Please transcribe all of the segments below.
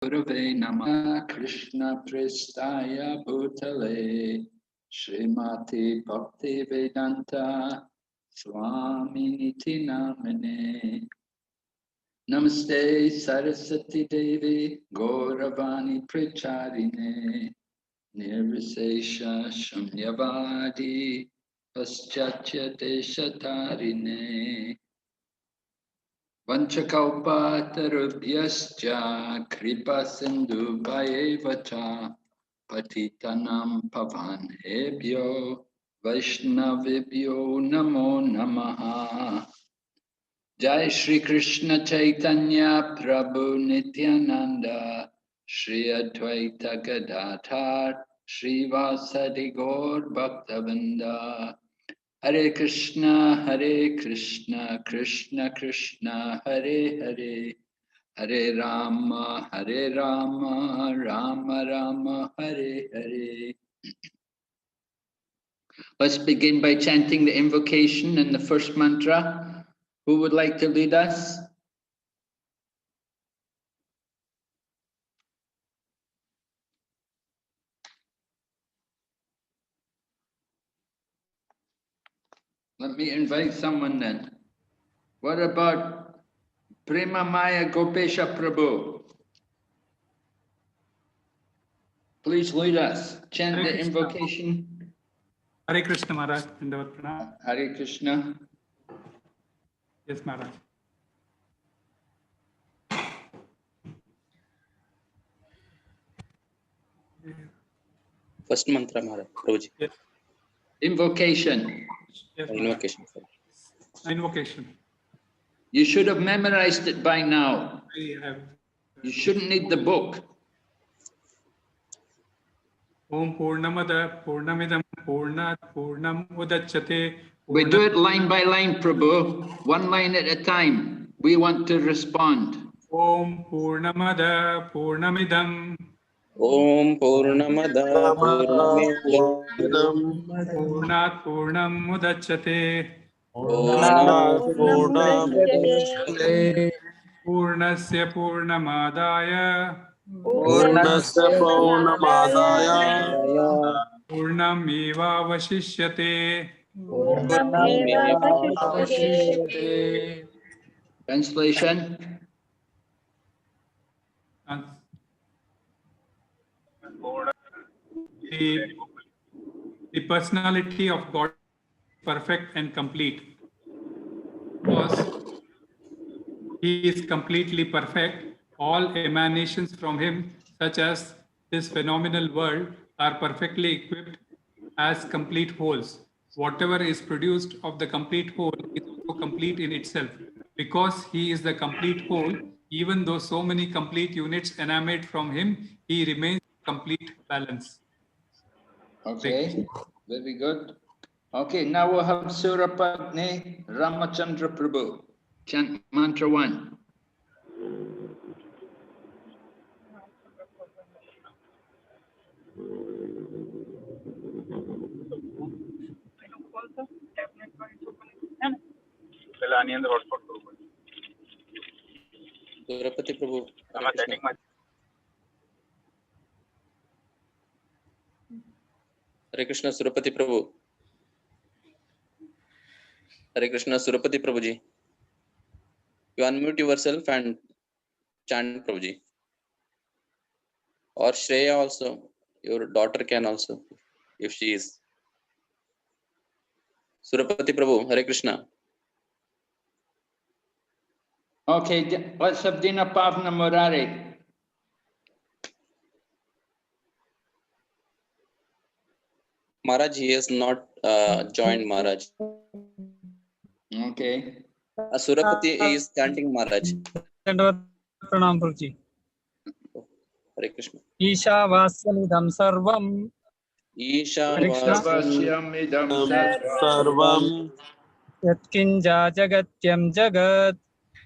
Gurave Namah Krishna Prestaya Bhutale Srimati Bhakti Vedanta Swaminiti Namane Namaste Saraswati Devi Gauravani Pracharine Nirvisesha Shunyavadi Paschatya Deshatarine Vanchakalpatarubhyascha Kripa Sindhu Bhayevacha Patitanam Pavanebhyo Vaishnavibhyo Namo Namaha Jai Shri Krishna Chaitanya Prabhu Nityananda Shri Advaita Gadadhar Shri Vasadi Gaur Bhaktavinda Hare Krishna, Krishna Krishna, Hare Hare, Hare Rama, Rama Rama, Hare Hare. Let's begin by chanting the invocation in the first mantra. Who would like to lead us? Let me invite someone then. What about Prema Maya Gopesha Prabhu? Please lead us. Chant the invocation. Hare Krishna Maharaj. Hare Krishna. Yes, Maharaj. First mantra, Maharaj. Prabhuji. Yes. Invocation. Yes, Invocation. Invocation. You should have memorized it by now. I have. You shouldn't need the book. Om Purnamada Purnamidam Purnat Purnam Udachyate. We do it line by line, Prabhu. One line at a time. We want to respond. Om Purnamada Purnamidam. Om Purnamada Purnamidam Purnat Purnam Udachyate. Purnasya Purnamadaya. Purnameva Vashishyate. Translation. The personality of God is perfect and complete. Because He is completely perfect, all emanations from Him, such as this phenomenal world, are perfectly equipped as complete wholes. Whatever is produced of the complete whole is also complete in itself. Because He is the complete whole, even though so many complete units emanate from Him, He remains complete balance. Okay, very good. Okay, now we'll have Surapagni Ramachandra Prabhu. Chant mantra 1. Surapati Prabhu. Hare Krishna. Hare Krishna Surapati Prabhu. Hare Krishna Surapati Prabhuji. You unmute yourself and chant Prabhuji. Or Shreya also. Your daughter can also, if she is. Surapati Prabhu. Hare Krishna. Okay, let's have Dina Pavna Murari. Maharaj, he has not joined Maharaj. Okay. Surapati is chanting Maharaj. Pranam Prabhuji. Hare Krishna. Isha Vasanidam Sarvam. Isha Vasyamidam Sarvam Yatkinja Jagatyam Jagat.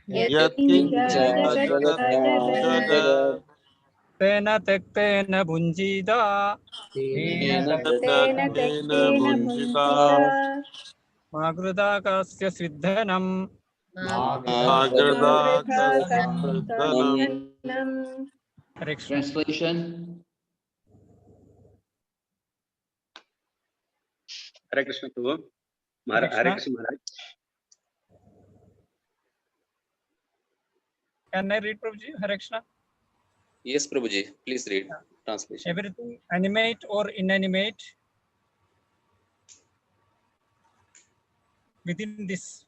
Yatkinja Jagat Tena Tektena Bunjida. Tena Bunjita Magruda Kasya Siddhanam. Magrada Kasyanam Hare Krishna. Translation. Hare Krishna Prabhu. Hare Hare Krishna. Krishna Maharaj. Can I read, Prabhuji? Hare Krishna. Yes, Prabhuji, please read translation. Everything animate or inanimate within this.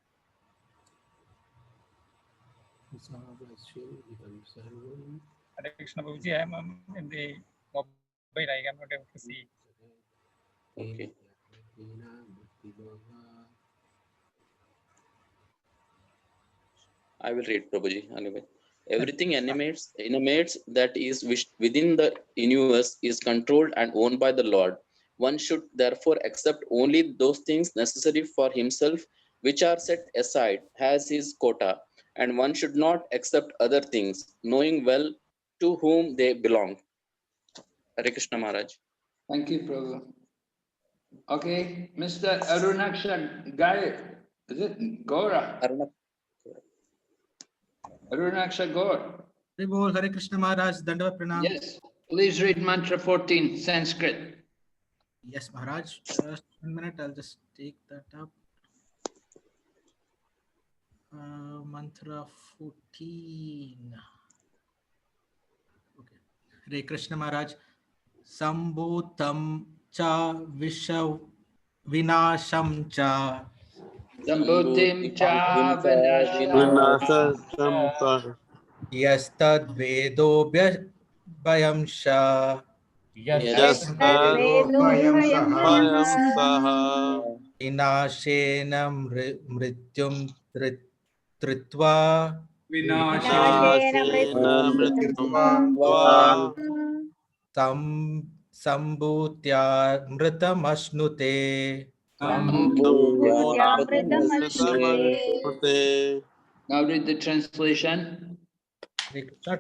Hare Krishna, Prabhuji. I am in the mobile. I am not able to see. Okay. I will read Prabhuji. Anyway. Everything animates that is within the universe is controlled and owned by the Lord. One should therefore accept only those things necessary for himself, which are set aside as his quota, and one should not accept other things, knowing well to whom they belong. Hare Krishna Maharaj. Thank you, Prabhu. Okay, Mr. Arunaksha Gai, is it Gora? Aruna. Arunaksha Gaur. Hare Krishna Maharaj, Dandavat Pranam. Yes, please read Mantra 14, Sanskrit. Yes, Maharaj. Just 1 minute, I'll just take that up. Mantra 14. Okay. Hare Krishna Maharaj. Sambhutam cha vishav vinasham cha Sambhutim cha Vinasa vinasham Champa. yastad vedobhya bhayam sha Yes, Bayam Saha. vinashena mrityum tritva Vinashena Mrityum Tva. Sambhutya mritamashnute. Sambhutamritamashnute. Now read the translation.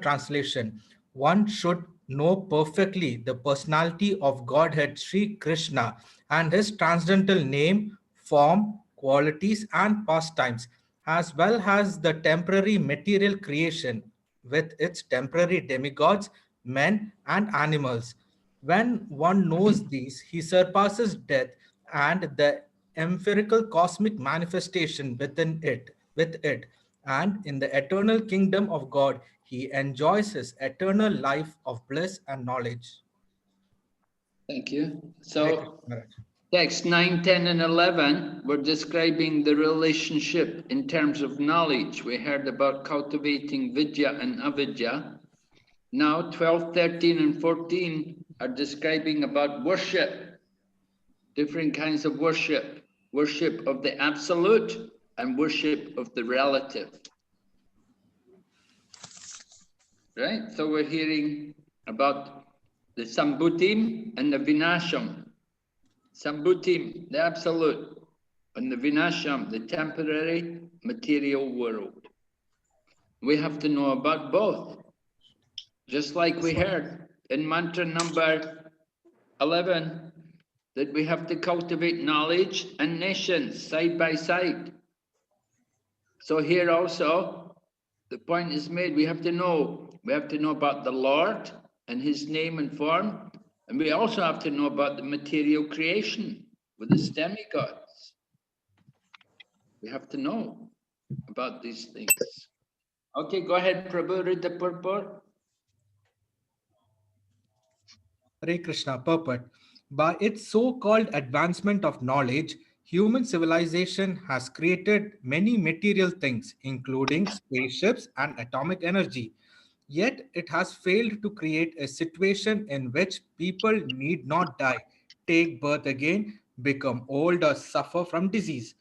Translation. One should know perfectly the personality of Godhead Sri Krishna and his transcendental name, form, qualities, and pastimes, as well as the temporary material creation with its temporary demigods, men, and animals. When one knows these, he surpasses death and the empirical cosmic manifestation with it, and in the eternal kingdom of God, he enjoys his eternal life of bliss and knowledge. Thank you. Hare So Krishna Maharaj. text 9, 10, and 11 were describing the relationship in terms of knowledge. We heard about cultivating vidya and avidya. Now 12, 13, and 14 are describing about worship, different kinds of worship, worship of the absolute and worship of the relative. Right? So we're hearing about the Sambhutim and the Vinasham. Sambhutim, the absolute, and the Vinasham, the temporary material world. We have to know about both. Just like we heard in mantra number 11, that we have to cultivate knowledge and nations side by side. So here also, the point is made, we have to know about the Lord and his name and form, and we also have to know about the material creation with the demigods. We have to know about these things. Okay, go ahead, Prabhu, read the purport. Hare Krishna. Purport. By its so-called advancement of knowledge, human civilization has created many material things, including spaceships and atomic energy. Yet it has failed to create a situation in which people need not die, take birth again, become old, or suffer from disease.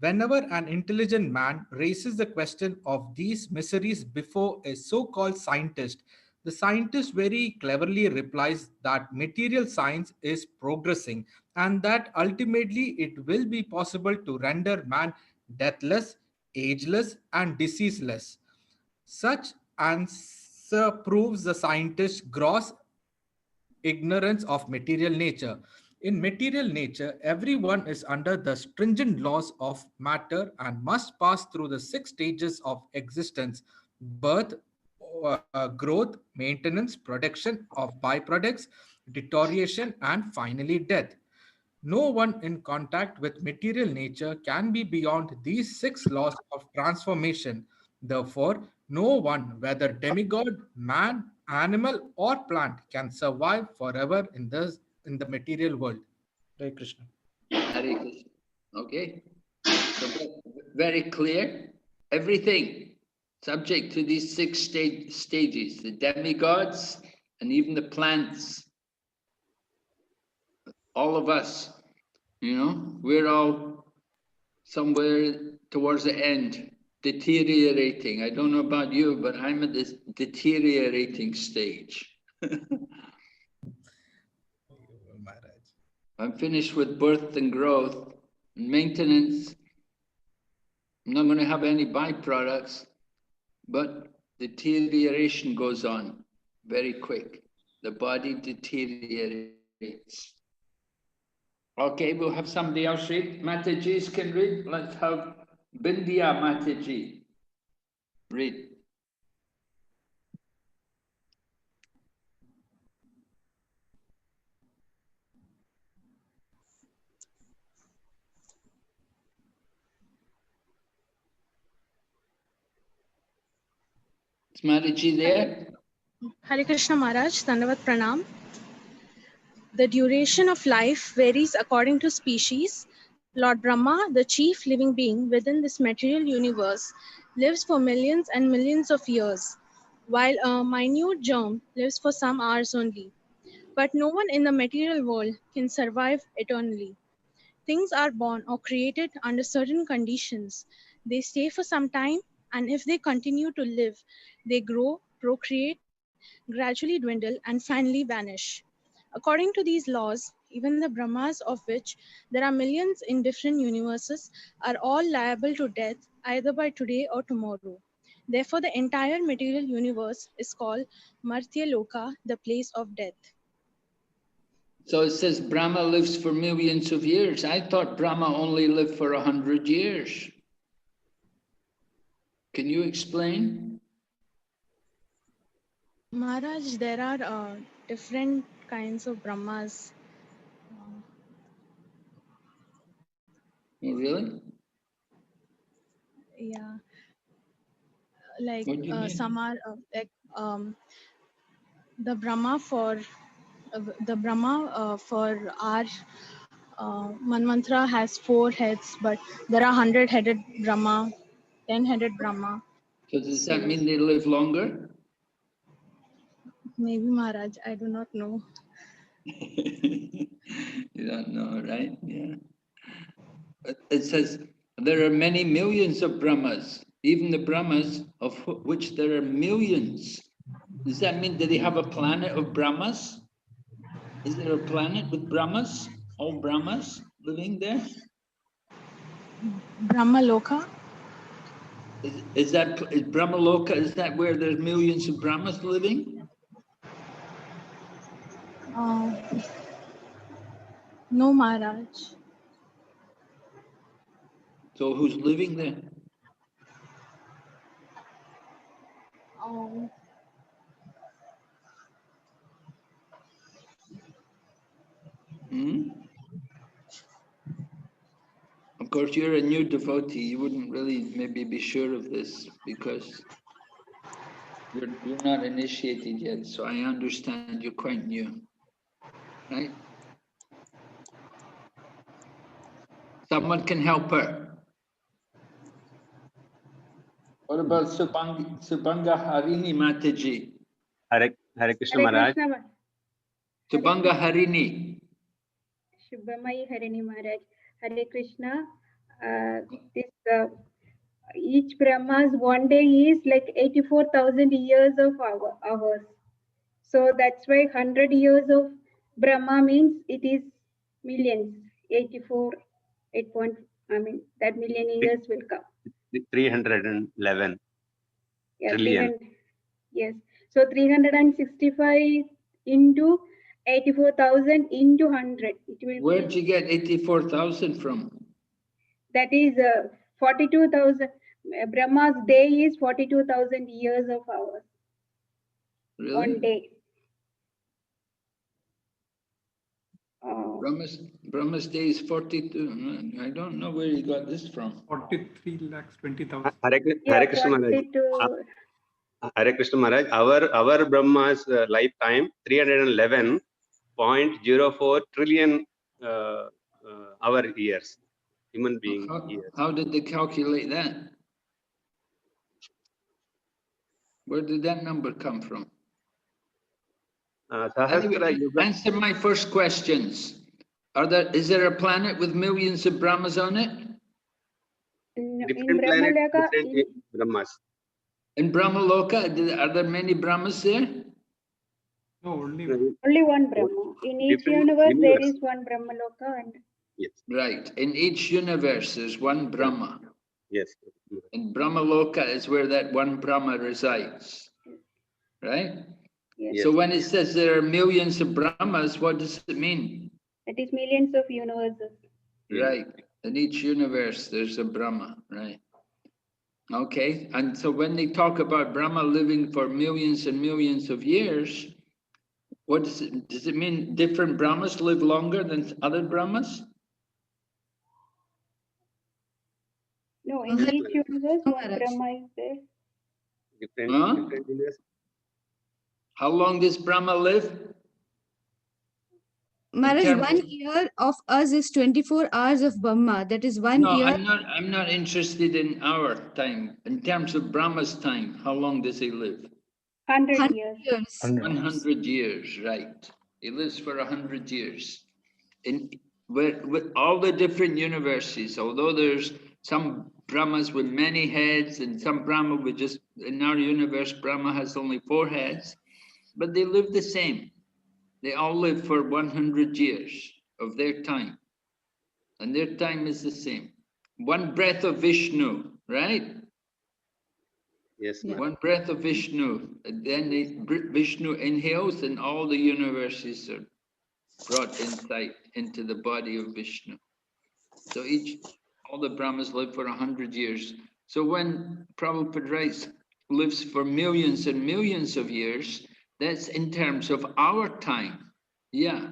Whenever an intelligent man raises the question of these miseries before a so called scientist, the scientist very cleverly replies that material science is progressing and that ultimately it will be possible to render man deathless, ageless, and diseaseless. Such answer proves the scientist's gross ignorance of material nature. In material nature, everyone is under the stringent laws of matter and must pass through the 6 stages of existence: birth, growth, maintenance, production of byproducts, deterioration, and finally death. No one in contact with material nature can be beyond these 6 laws of transformation. Therefore, no one, whether demigod, man, animal, or plant, can survive forever in the material world. Hare Krishna. Hare Krishna. Okay. So very clear. Everything subject to these 6 stages, the demigods and even the plants. All of us, you know, we're all somewhere towards the end, deteriorating. I don't know about you, but I'm at this deteriorating stage. I'm finished with birth and growth and maintenance. I'm not going to have any byproducts, but deterioration goes on very quick. The body deteriorates. Okay, we'll have somebody else read. Mataji's can read. Let's have Bindya Mataji read. Is Mataji there? Hare Krishna Maharaj, Dandavat Pranam. The duration of life varies according to species. Lord Brahma, the chief living being within this material universe, lives for millions and millions of years, while a minute germ lives for some hours only. But no one in the material world can survive eternally. Things are born or created under certain conditions. They stay for some time, and if they continue to live, they grow, procreate, gradually dwindle, and finally vanish. According to these laws, even the Brahmas, of which there are millions in different universes, are all liable to death either by today or tomorrow. Therefore, the entire material universe is called Martya Loka, the place of death. So it says Brahma lives for millions of years. I thought Brahma only lived for 100 years. Can you explain? Maharaj, there are different kinds of Brahmas. Oh, really? Yeah, like What do you mean? some are like the Brahma for our Manmantra has 4 heads, but there are 100-headed Brahma, 10-headed Brahma. So does that mean they live longer? Maybe Maharaj, I do not know. You don't know, right? Yeah. It says there are many millions of Brahmas, even the Brahmas of which there are millions. Does that mean that they have a planet of Brahmas? Is there a planet with Brahmas? All Brahmas living there? Brahma Loka? Is Brahma Loka, is that where there's millions of Brahmas living? No, Maharaj. So who's living there? Of course, you're a new devotee. You wouldn't really maybe be sure of this because you're not initiated yet. So I understand you're quite new, right? Someone can help her. What about Subhanga Harini Mataji? Hare Krishna Maharaj. Subhanga Harini. Shubhamai Harini Maharaj. Hare Krishna. Each Brahma's one day is like 84,000 years of hours. So that's why 100 years of Brahma means it is millions. 84, 8 point, that million years will come. 311 yeah, trillion. Yes. So 365 into 84,000 into 100. It will. Where did you get 84,000 from? That is 42,000. Brahma's day is 42,000 years of hours. Really? One day. Brahma's day is 42. I don't know where you got this from. 43,20,000. Hare Krishna Maharaj. 42. Hare Krishna Maharaj. Our Brahma's lifetime 311.04 trillion our years, human being years. How did they calculate that? Where did that number come from? Sahasra Anyway, Yuga. answer my first questions. Is there a planet with millions of Brahmas on it? In Different planets, Brahmaloka, different Brahmas. In Brahmaloka, are there many Brahmas there? No, only only one Brahma. In each Different universe, there universe. is one Brahmaloka. And Yes. Right. In each universe, there's one Brahma. Yes. And Brahmaloka is where that one Brahma resides. Right? yes, So when it says there are millions of Brahmas, what does it mean? that is millions of universes. Right. In each universe, there's a Brahma, right? Okay. And so when they talk about Brahma living for millions and millions of years, what does it mean different Brahmas live longer than other Brahmas? No, in each universe, one Brahma is there. Different universe. How long does Brahma live? Maharaj, terms- 1 year of us is 24 hours of Brahma. That is 1 No, year. I'm not interested in our time. In terms of Brahma's time, how long does he live? 100 years. 100 years, right. He lives for 100 years. With all the different universes, although there's some Brahmas with many heads and some Brahma with just, in our universe, Brahma has only 4 heads, but they live the same. They all live for 100 years of their time. And their time is the same. One breath of Vishnu, right? Yes. Yeah. One breath of Vishnu. And then Vishnu inhales and all the universes are brought inside into the body of Vishnu. So all the Brahmas live for 100 years. So when Prabhupada writes, lives for millions and millions of years, that's in terms of our time. Yeah.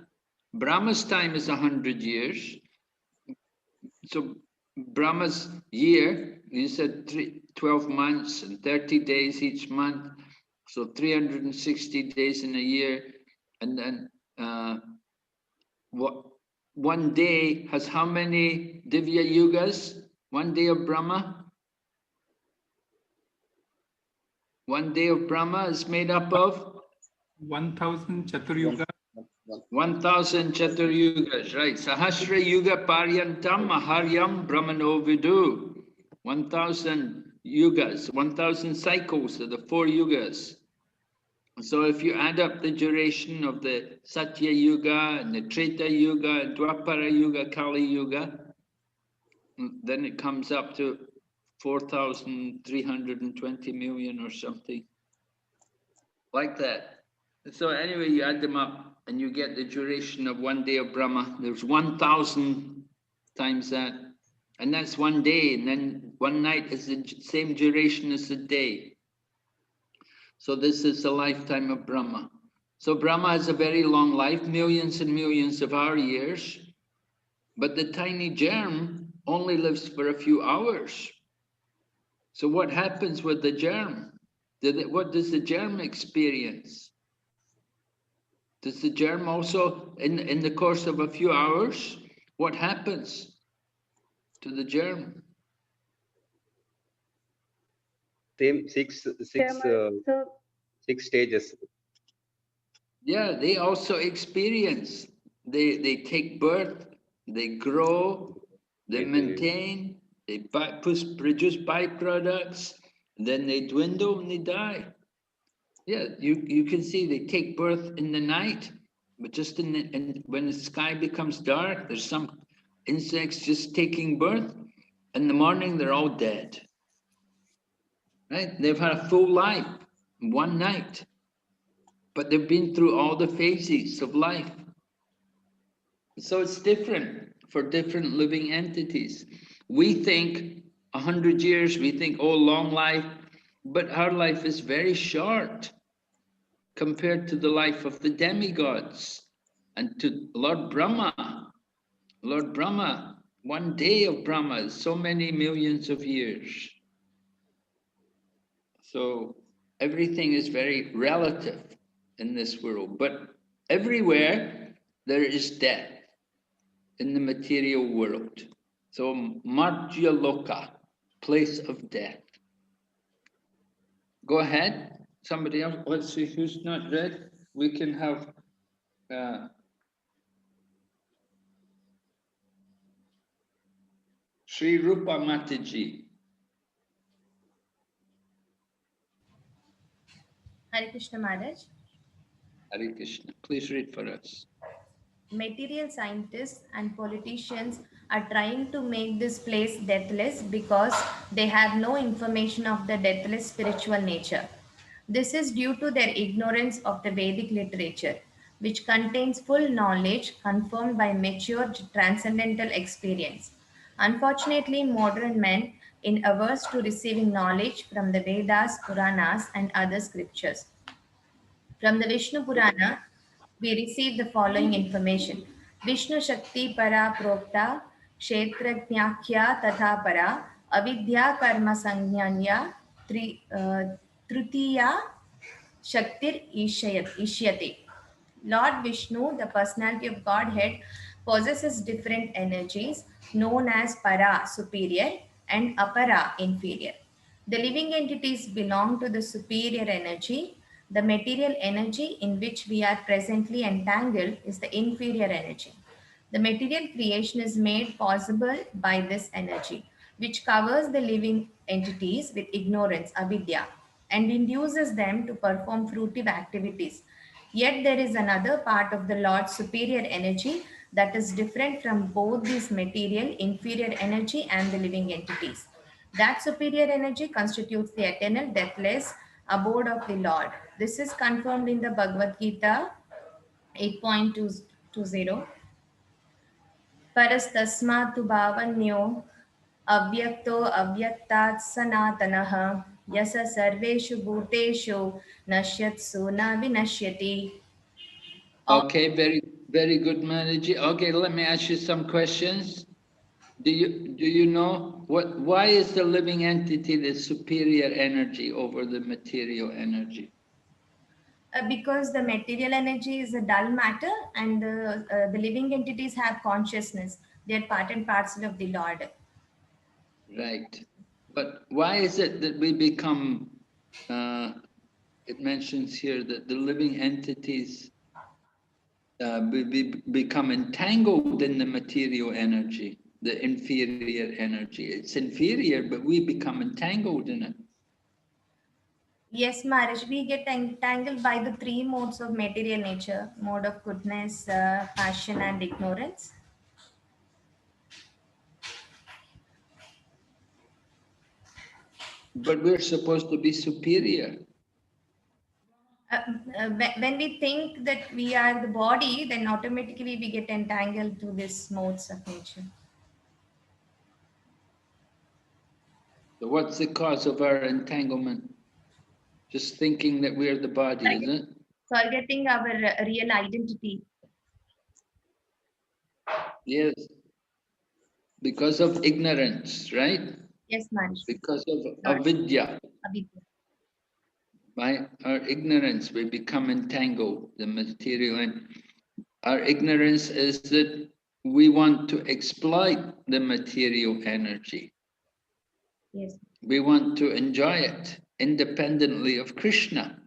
Brahma's time is 100 years. So Brahma's year, you said 12 months and 30 days each month. So 360 days in a year. And then one day has how many Divya Yugas? One day of Brahma? One day of Brahma is made up of? 1,000 Chaturyuga. 1,000 Chaturyugas, right. Sahasra Yuga Paryantam Maharyam Brahmano Vidu. 1,000 yugas, 1,000 cycles of the 4 yugas. So if you add up the duration of the Satya Yuga and the Treta Yuga and Dwapara Yuga, Kali Yuga, then it comes up to 4,320 million or something like that. So anyway, you add them up and you get the duration of one day of Brahma. There's 1,000 times that. And that's one day, and then one night is the same duration as the day. So this is the lifetime of Brahma. So Brahma has a very long life, millions and millions of our years, but the tiny germ only lives for a few hours. So what happens with the germ? What does the germ experience? Does the germ also, in the course of a few hours, what happens to the germ? Same six stages. Yeah, they also experience. They take birth, they grow, they maintain, they produce byproducts, and then they dwindle and they die. Yeah, you can see they take birth in the night, but just when the sky becomes dark, there's some insects just taking birth. In the morning, they're all dead. Right? They've had a full life in one night, but they've been through all the phases of life. So it's different for different living entities. We think 100 years, we think, oh, long life, but our life is very short compared to the life of the demigods and to Lord Brahma. Lord Brahma, one day of Brahma is so many millions of years. So everything is very relative in this world, but everywhere there is death in the material world. So Margya Loka, place of death. Go ahead. Somebody else, let's see who's not read. We can have Sri Rupa Mataji. Hare Krishna Maharaj. Hare Krishna. Please read for us. Material scientists and politicians are trying to make this place deathless because they have no information of the deathless spiritual nature. This is due to their ignorance of the Vedic literature, which contains full knowledge confirmed by mature transcendental experience. Unfortunately, modern men are averse to receiving knowledge from the Vedas, Puranas, and other scriptures. From the Vishnu Purana, we receive the following information. Vishnu Shakti Para Prokta Kshetrajnyakhya Tatha Para Avidya Karma Sangyanya Tritiya Shaktir Ishyate. Lord Vishnu, the personality of Godhead, possesses different energies known as Para, superior, and Apara, inferior. The living entities belong to the superior energy. The material energy in which we are presently entangled is the inferior energy. The material creation is made possible by this energy, which covers the living entities with ignorance, avidya, and induces them to perform fruitive activities. Yet there is another part of the Lord's superior energy that is different from both this material, inferior energy and the living entities. That superior energy constitutes the eternal, deathless abode of the Lord. This is confirmed in the Bhagavad Gita 8.20. Parastasmatu bhavanyo avyakto avyaktat sanatanaha yasa sarveshu bhuteshu nashyatsu na vinashyati. Okay, very good, Manaji. Okay, let me ask you some questions. Do you know why is the living entity the superior energy over the material energy? Because the material energy is a dull matter and the living entities have consciousness. They are part and parcel of the Lord. Right. But why is it that we become, it mentions here that the living entities become entangled in the material energy, the inferior energy. It's inferior, but we become entangled in it. Yes, Maharaj, we get entangled by the three modes of material nature, mode of goodness, passion, and ignorance. But we're supposed to be superior. When we think that we are the body, then automatically we get entangled to these modes of nature. So what's the cause of our entanglement? Just thinking that we're the body, is it? Forgetting our real identity. Yes. Because of ignorance, right? Yes, Maharaj. Because of avidya. By our ignorance, we become entangled, the material. And our ignorance is that we want to exploit the material energy. Yes. We want to enjoy it independently of Krishna.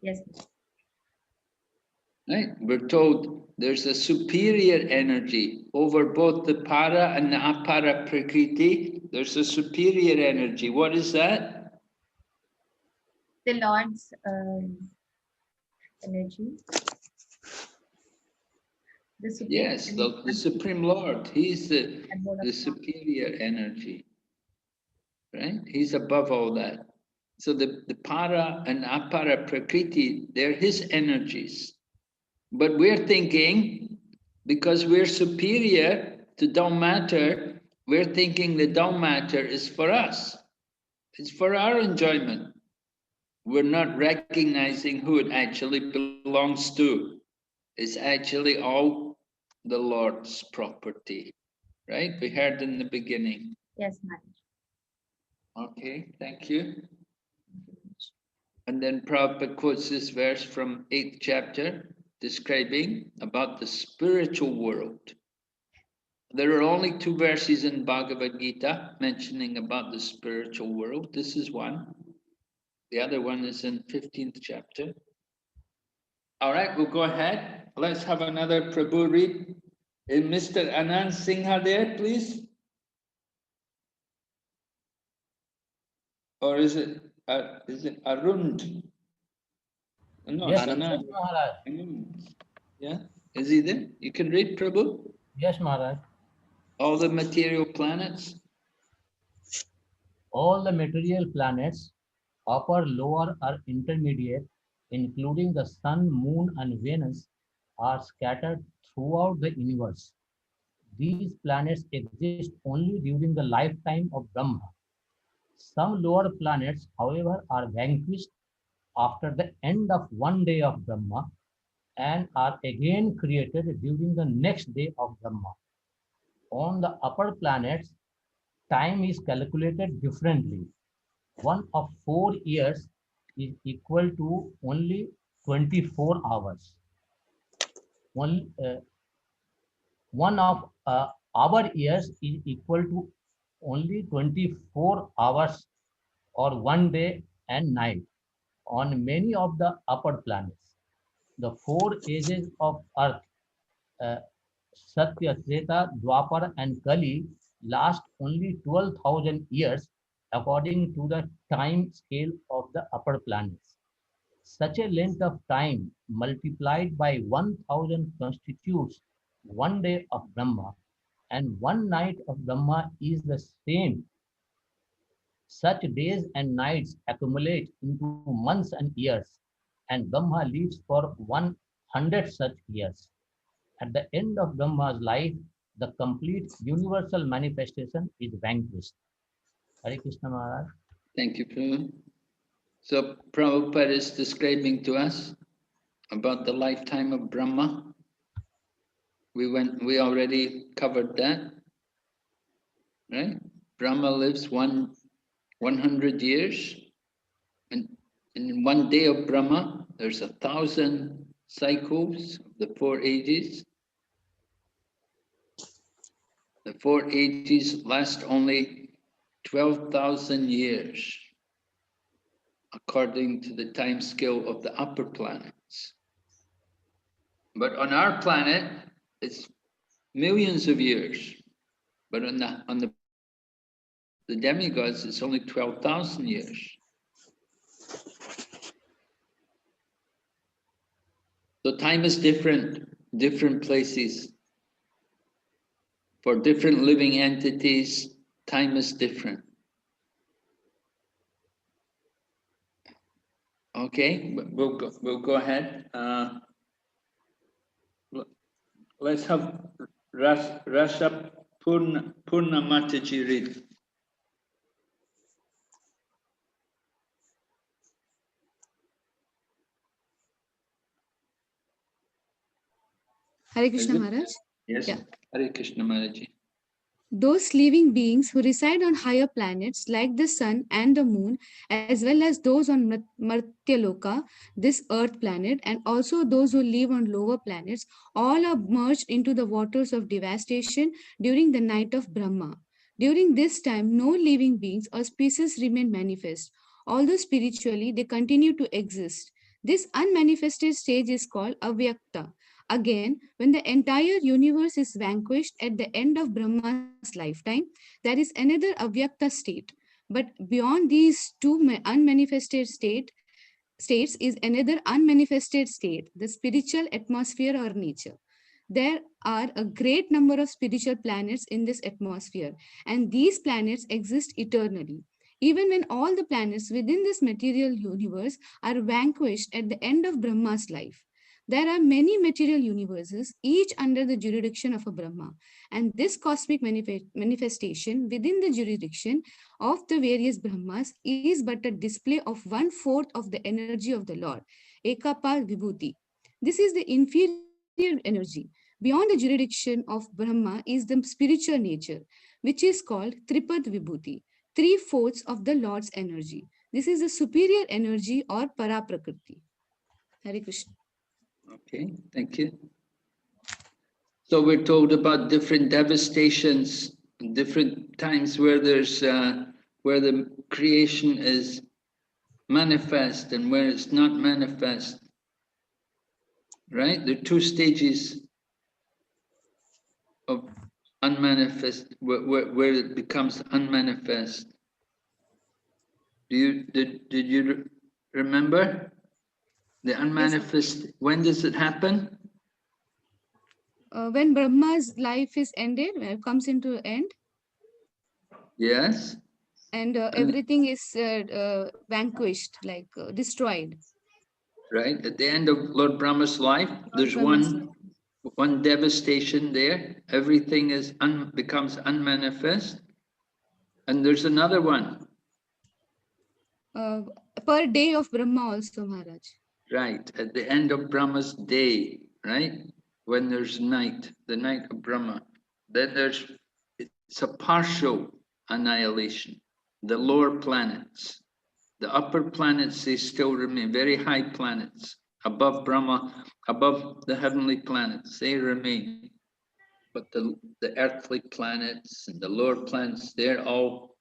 Yes. Right? We're told there's a superior energy over both the para and the apara prakriti. There's a superior energy. What is that? The Lord's energy. Yes, the Supreme Lord. He's the superior energy. Right? He's above all that. So the para and apara prakriti, they're his energies. But we're thinking, because we're superior to dull matter, we're thinking the dull matter is for us. It's for our enjoyment. we're not recognizing who it actually belongs to. It's actually all the Lord's property, right? We heard in the beginning. Yes, Maharaj. Okay, thank you. And then Prabhupada quotes this verse from 8th chapter, describing about the spiritual world. There are only 2 verses in Bhagavad Gita mentioning about the spiritual world. This is one. The other one is in 15th chapter. All right, we'll go ahead. Let's have another Prabhu read. Is Mr. Anand Singha there, please? Or is it Arund? No, Yes, Anand. Maharaj. Yeah, is he there? You can read, Prabhu? Yes, Maharaj. All the material planets? All the material planets, upper, lower, or intermediate, including the Sun, Moon, and Venus, are scattered throughout the universe. These planets exist only during the lifetime of Brahma. Some lower planets, however, are vanquished after the end of one day of Brahma and are again created during the next day of Brahma. On the upper planets, time is calculated differently. One of 4 years is equal to only 24 hours. One of our years is equal to only 24 hours or one day and night on many of the upper planets. The 4 ages of Earth, Satya, Treta, Dwapar, and Kali, last only 12,000 years according to the time scale of the upper planets. Such a length of time multiplied by 1,000 constitutes one day of Brahma, and one night of Brahma is the same. Such days and nights accumulate into months and years, and Brahma lives for 100 such years. At the end of Brahma's life, the complete universal manifestation is vanquished. Hare Krishna Maharaj. Thank you, Prabhu. So Prabhupada is describing to us about the lifetime of Brahma. We already covered that, right? Brahma lives 100 years, and in one day of Brahma, there's 1,000 cycles of the 4 ages. The 4 ages last only 12,000 years, according to the time scale of the upper planets. But on our planet, it's millions of years. But on the demigods, it's only 12,000 years. So time is different places. For different living entities, time is different. Okay, we'll go ahead. Let's have Rasha Purna Mataji read. Hare Krishna Maharaj. Yes, Yeah. Hare Krishna Maharaji. Those living beings who reside on higher planets like the sun and the moon, as well as those on Martyaloka, this earth planet, and also those who live on lower planets, all are merged into the waters of devastation during the night of Brahma. During this time, no living beings or species remain manifest, although spiritually they continue to exist. This unmanifested stage is called Avyakta. Again, when the entire universe is vanquished at the end of Brahma's lifetime, there is another Avyakta state. But beyond these two unmanifested states is another unmanifested state, the spiritual atmosphere or nature. There are a great number of spiritual planets in this atmosphere, and these planets exist eternally. Even when all the planets within this material universe are vanquished at the end of Brahma's life, There are many material universes, each under the jurisdiction of a Brahma. And this cosmic manifestation within the jurisdiction of the various Brahmas is but a display of 1/4 of the energy of the Lord, Ekapal Vibhuti. This is the inferior energy. Beyond the jurisdiction of Brahma is the spiritual nature, which is called Tripad Vibhuti, 3/4 of the Lord's energy. This is the superior energy or Paraprakriti. Hare Krishna. Okay, thank you. So we're told about different devastations, different times where there's where the creation is manifest and where it's not manifest. Right? There are two stages of unmanifest, where it becomes unmanifest. Did you remember the unmanifest? Yes. When does it happen? When Brahma's life is ended, when it comes into end. Yes. And everything is vanquished, like destroyed. Right. At the end of Lord Brahma's life, there's one devastation there. Everything is becomes unmanifest. And there's another one. Per day of Brahma also, Maharaj. Right. At the end of Brahma's day, right? When there's night, the night of Brahma, then it's a partial annihilation. The lower planets. The upper planets, they still remain, very high planets, above Brahma, above the heavenly planets, they remain. But the earthly planets and the lower planets, they're all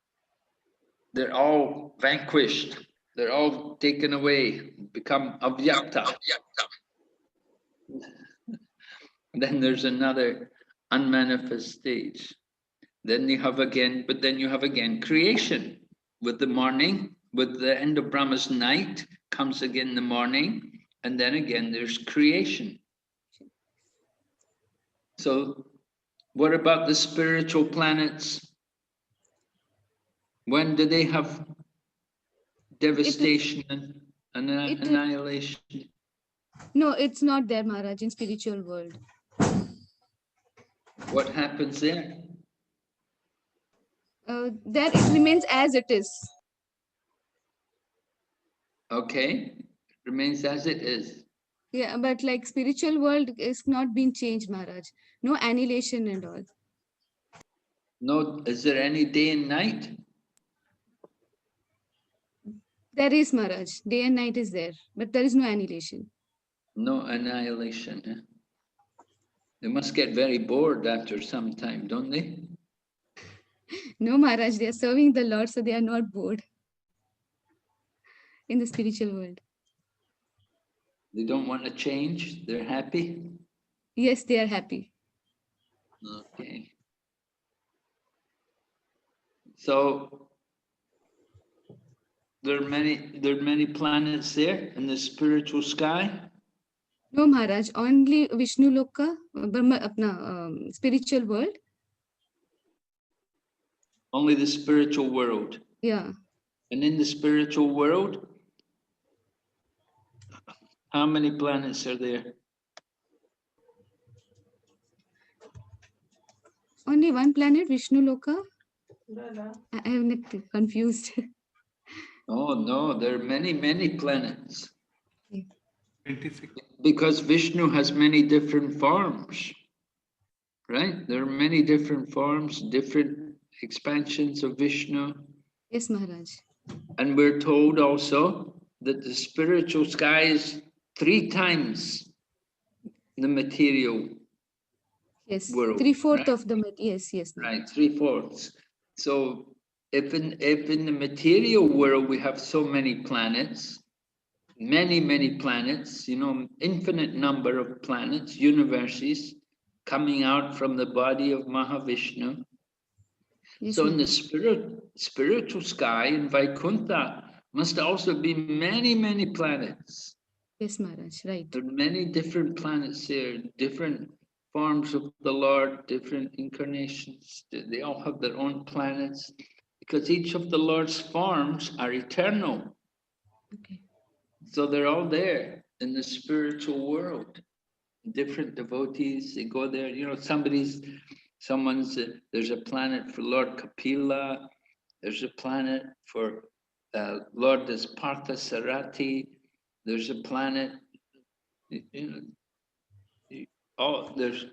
vanquished. They're all taken away, become avyakta. Then there's another unmanifest stage. Then you have again creation with the morning. With the end of Brahma's night comes again the morning, and then again there's creation. So what about the spiritual planets? When do they have devastation and annihilation? No, it's not there, Maharaj, in spiritual world. What happens there? There it remains as it is. Okay, remains as it is. Yeah, but like spiritual world is not being changed, Maharaj. No annihilation and all. No, is there any day and night? There is, Maharaj. Day and night is there, but there is no annihilation. No annihilation. Eh? They must get very bored after some time, don't they? No, Maharaj, they are serving the Lord, so they are not bored in the spiritual world. They don't want to change? They're happy? Yes, they are happy. Okay. So there are many planets there in the spiritual sky? No, Maharaj, only Vishnu Loka, Brahma, spiritual world. Only the spiritual world. Yeah. And in the spiritual world, how many planets are there? Only one planet, Vishnu Loka. I am confused. Oh no, there are many planets. 26. Because Vishnu has many different forms, right? There are many different forms, different expansions of Vishnu. Yes, Maharaj. And we're told also that the spiritual sky is 3 times the material world. 3/4 right? of the yes. Right, 3/4. So if in the material world we have so many planets, many planets, infinite number of planets, universes coming out from the body of Mahavishnu. Yes, so in the spiritual sky in Vaikuntha must also be many planets. Yes, Maharaj, right. There are many different planets there, different forms of the Lord, different incarnations. They all have their own planets because each of the Lord's forms are eternal. Okay. So they're all there. in the spiritual world. Different devotees, they go there. You know, there's a planet for Lord Kapila. There's a planet for Lord Partha Sarati. There's a planet, there's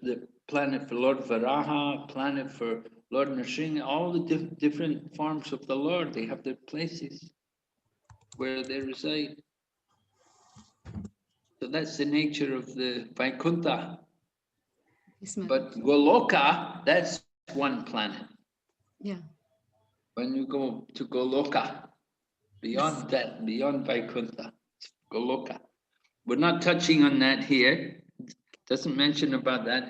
the planet for Lord Varaha, planet for Lord Nrsimha, all the different forms of the Lord. They have their places where they reside. So that's the nature of the Vaikuntha. Yes, but Goloka, that's one planet. Yeah. When you go to Goloka, beyond that, beyond Vaikuntha, Goloka. We're not touching on that here. Doesn't mention about that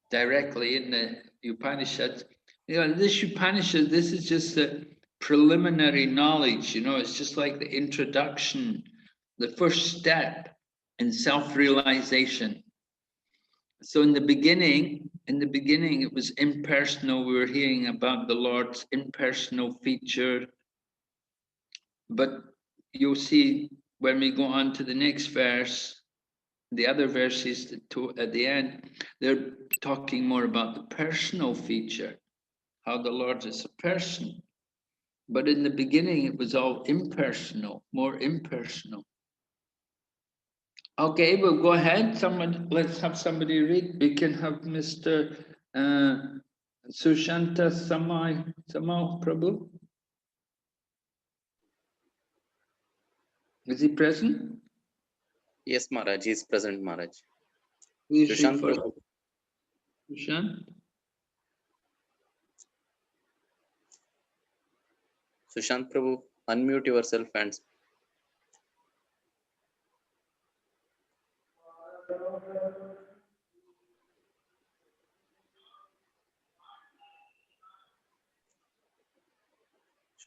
directly in the Upanishads. You know, this Upanishad, this is just the preliminary knowledge, you know, it's just like the introduction, the first step in self-realization. So in the beginning, it was impersonal. We were hearing about the Lord's impersonal feature. But you'll see when we go on to the next verse, the other verses at the end, they're talking more about the personal feature, how the Lord is a person. But in the beginning, it was all impersonal, more impersonal. Okay, we'll go ahead. Let's have somebody read. We can have Mr. Sushanta Samal Prabhu. Is he present? Yes, Maharaj, he is present, Maharaj. Please Sushant read for Prabhu. Sushant. Sushant Prabhu, unmute yourself and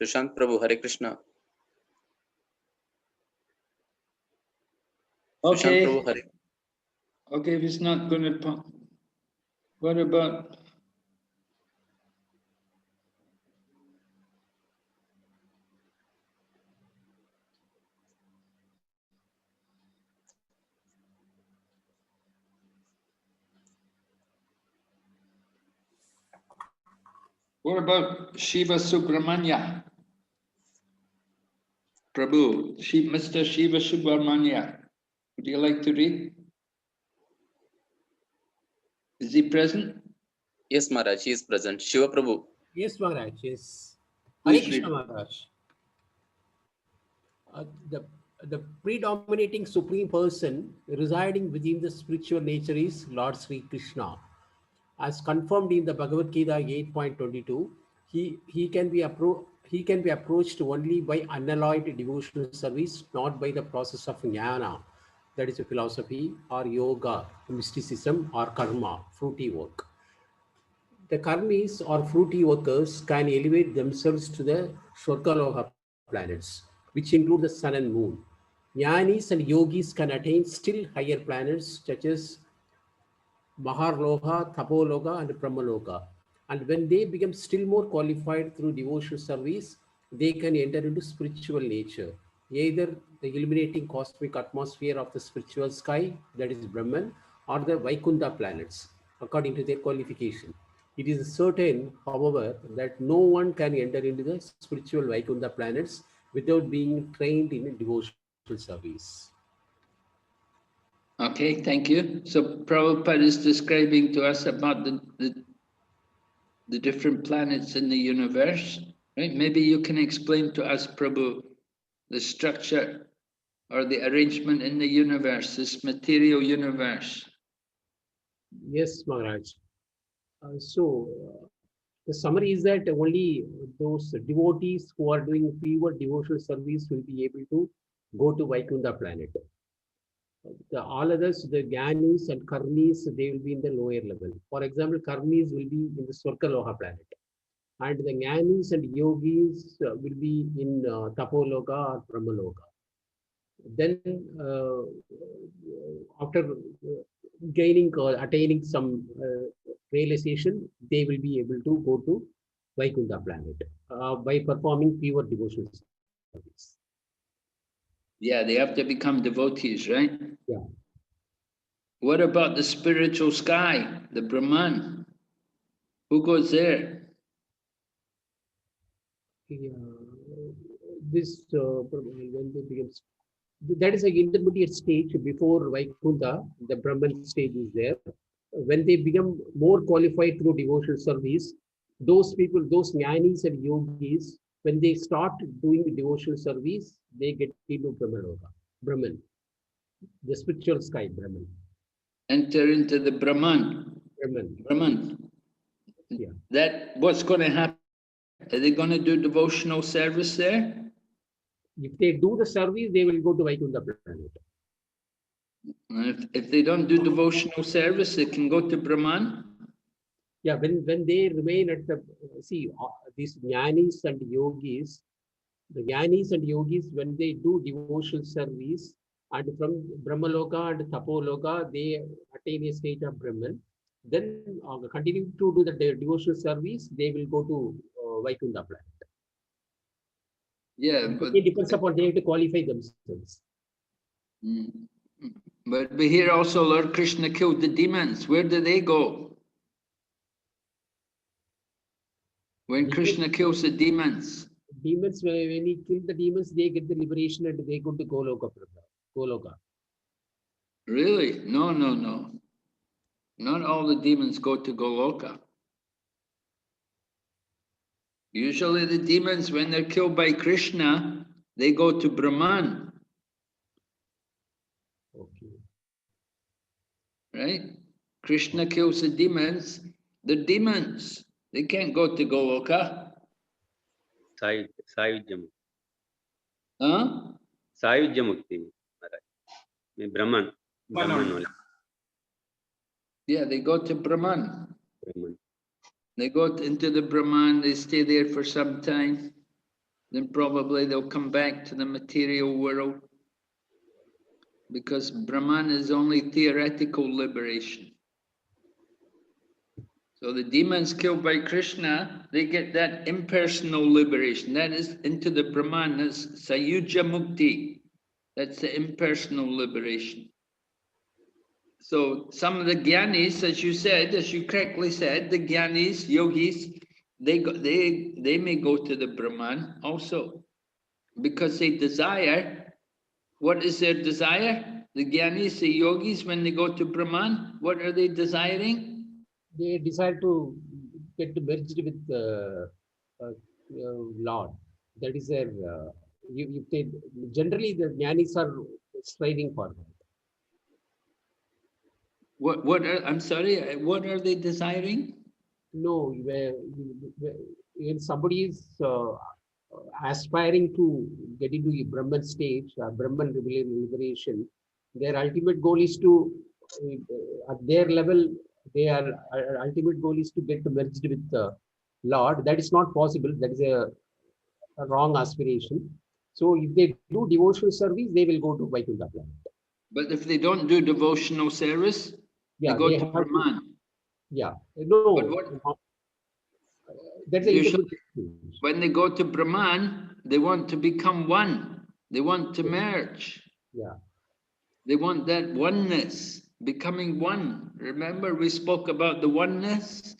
Sushant Prabhu, Hare Krishna. Okay. Sushant Prabhu, Hare. Okay, if it's not going to, what about? What about Shiva Subramanya? Prabhu, Mr. Shiva Subramanya, would you like to read? Is he present? Yes, Maharaj, he is present. Shiva Prabhu. Yes, Maharaj, yes. Hare Please Krishna, read. Maharaj. The predominating supreme person residing within the spiritual nature is Lord Sri Krishna. As confirmed in the Bhagavad Gita 8.22, he can be approached only by unalloyed devotional service, not by the process of jnana, that is a philosophy, or yoga, mysticism, or karma, fruity work. The karmis or fruity workers can elevate themselves to the Shwargaloka planets, which include the sun and moon. Jnanis and yogis can attain still higher planets such as Maharloka, Tapoloka, and Brahmaloka. And when they become still more qualified through devotional service, they can enter into spiritual nature, either the illuminating cosmic atmosphere of the spiritual sky, that is Brahman, or the Vaikuntha planets, according to their qualification. It is certain, however, that no one can enter into the spiritual Vaikuntha planets without being trained in devotional service. Okay, thank you. So Prabhupada is describing to us about the different planets in the universe, right? Maybe you can explain to us, Prabhu, the structure or the arrangement in the universe, this material universe. Yes, Maharaj. The summary is that only those devotees who are doing pure devotional service will be able to go to Vaikuntha planet. All others, the Jnanis and Karmis, they will be in the lower level. For example, Karmis will be in the Swargaloka planet. And the Jnanis and Yogis will be in Tapoloka or Brahmaloka. Then, after attaining some realization, they will be able to go to Vaikuntha planet by performing pure devotional service. Yeah, they have to become devotees, right? Yeah. What about the spiritual sky, the Brahman? Who goes there? Yeah. This when they become, that is an intermediate stage before Vaikuntha. The Brahman stage is there. When they become more qualified through devotional service, those people, those jnanis and yogis, when they start doing devotional service, they get into Brahman, the spiritual sky, Brahman. Enter into the Brahman. Brahman. Yeah. That what's going to happen? Are they going to do devotional service there? If they do the service, they will go to Vaikuntha planet. And if they don't do devotional service, they can go to Brahman. Yeah, when they remain at the, see, these jnanis and yogis, the jnanis and yogis, when they do devotional service, and from Brahmaloka and Tapoloka, they attain a state of Brahman, then continue to do the devotional service, they will go to Vaikuntha planet. Yeah, but it depends upon, they have to qualify themselves. But here also Lord Krishna killed the demons. Where do they go? When Krishna kills the demons. Demons, when he killed the demons, they get the liberation and they go to Goloka. Really? No. Not all the demons go to Goloka. Usually the demons, when they're killed by Krishna, they go to Brahman. Okay. Right? Krishna kills the demons. The demons, they can't go to Goloka. Sayujya. Huh? Sayujya Mukti, Maharaj. Brahman. Brahman only. Yeah, they go to Brahman. They go into the Brahman, they stay there for some time. Then probably they'll come back to the material world. Because Brahman is only theoretical liberation. So the demons killed by Krishna, they get that impersonal liberation. That is into the Brahman, that's Sayujya Mukti. That's the impersonal liberation. So some of the jnanis, as you said, as you correctly said, the jnanis, yogis, they may go to the Brahman also. Because they desire, what is their desire? The jnanis, the yogis, when they go to Brahman, what are they desiring? They desire to get merged with Lord. That is their, generally the jnanis are striving for that. I'm sorry, what are they desiring? No, when somebody is aspiring to get into a Brahman stage, Brahman liberation, their ultimate goal is to, at their level, their ultimate goal is to get merged with the Lord. That is not possible. That is a wrong aspiration. So if they do devotional service, they will go to Vaikuntha planet. But if they don't do devotional service, they go to Brahman. No. But what, that's usually, when they go to Brahman, they want to become one. They want to merge. Yeah. They want that oneness, becoming one. Remember we spoke about the oneness?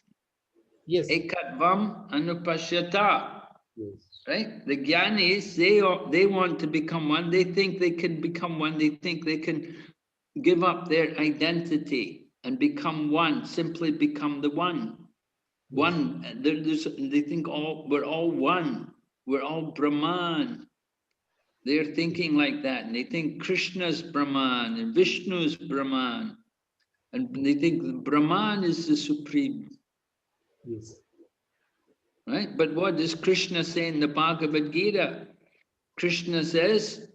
Yes. Ekatvam anupashyata. Yes. Right? The jnanis, they want to become one. They think they can become one. They think they can give up their identity and become one, simply become the one. Yes. One, they think we're all one. We're all Brahman. They're thinking like that. And they think Krishna's Brahman and Vishnu's Brahman. And they think Brahman is the supreme. Yes. Right? But what does Krishna say in the Bhagavad Gita? Krishna says,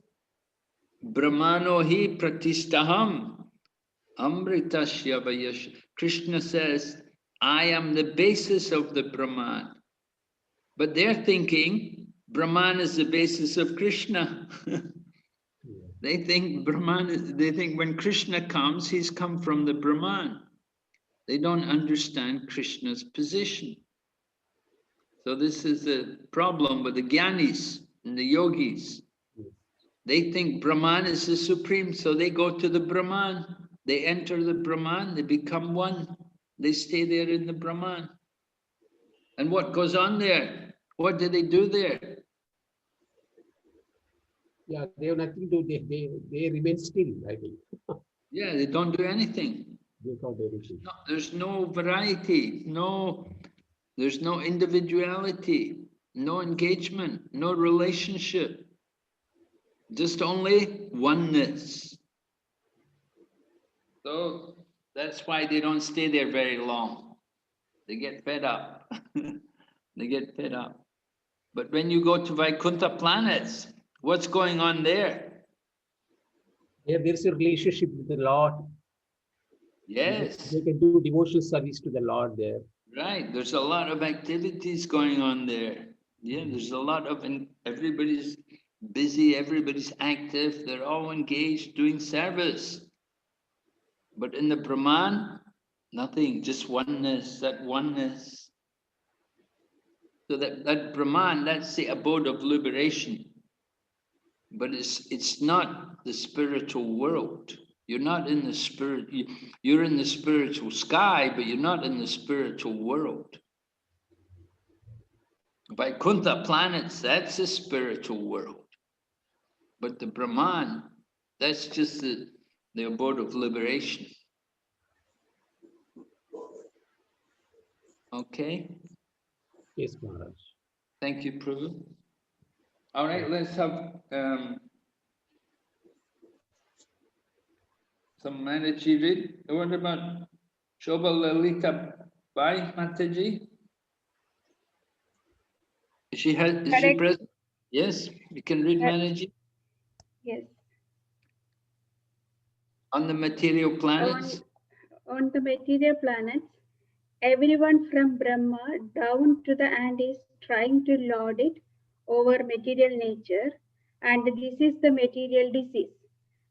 Brahmano hi pratistaham amritasya vayash. Krishna says, I am the basis of the Brahman. But they're thinking Brahman is the basis of Krishna. They think they think when Krishna comes, he's come from the Brahman. They don't understand Krishna's position. So this is the problem with the jnanis and the yogis. They think Brahman is the supreme, so they go to the Brahman. They enter the Brahman, they become one. They stay there in the Brahman. And what goes on there? What do they do there? Yeah, they have nothing to do. They remain still, I think. Yeah, they don't do anything. They can't do anything. No, there's no variety, there's no individuality, no engagement, no relationship, just only oneness. So that's why they don't stay there very long. They get fed up. They get fed up. But when you go to Vaikuntha planets, what's going on there? There's a relationship with the Lord. Yes. They can do devotional service to the Lord there. Right. There's a lot of activities going on there. Yeah, there's a lot of, and everybody's busy, everybody's active, they're all engaged doing service. But in the Brahman, nothing, just oneness, that oneness. So that Brahman, that's the abode of liberation. But it's not the spiritual world. You're not in the spirit, you're in the spiritual sky, but you're not in the spiritual world. Vaikuntha planets, that's the spiritual world. But the Brahman, that's just the abode of liberation. Okay? Yes, Maharaj. Thank you, Prabhu. All right, let's have some Manaji read. What about Shobha Lalita Bai Mataji? Is she present? Yes, you can read Manaji. Yes. On the material planets? On the material planets, everyone from Brahma down to the ant is trying to lord it over material nature, and this is the material disease.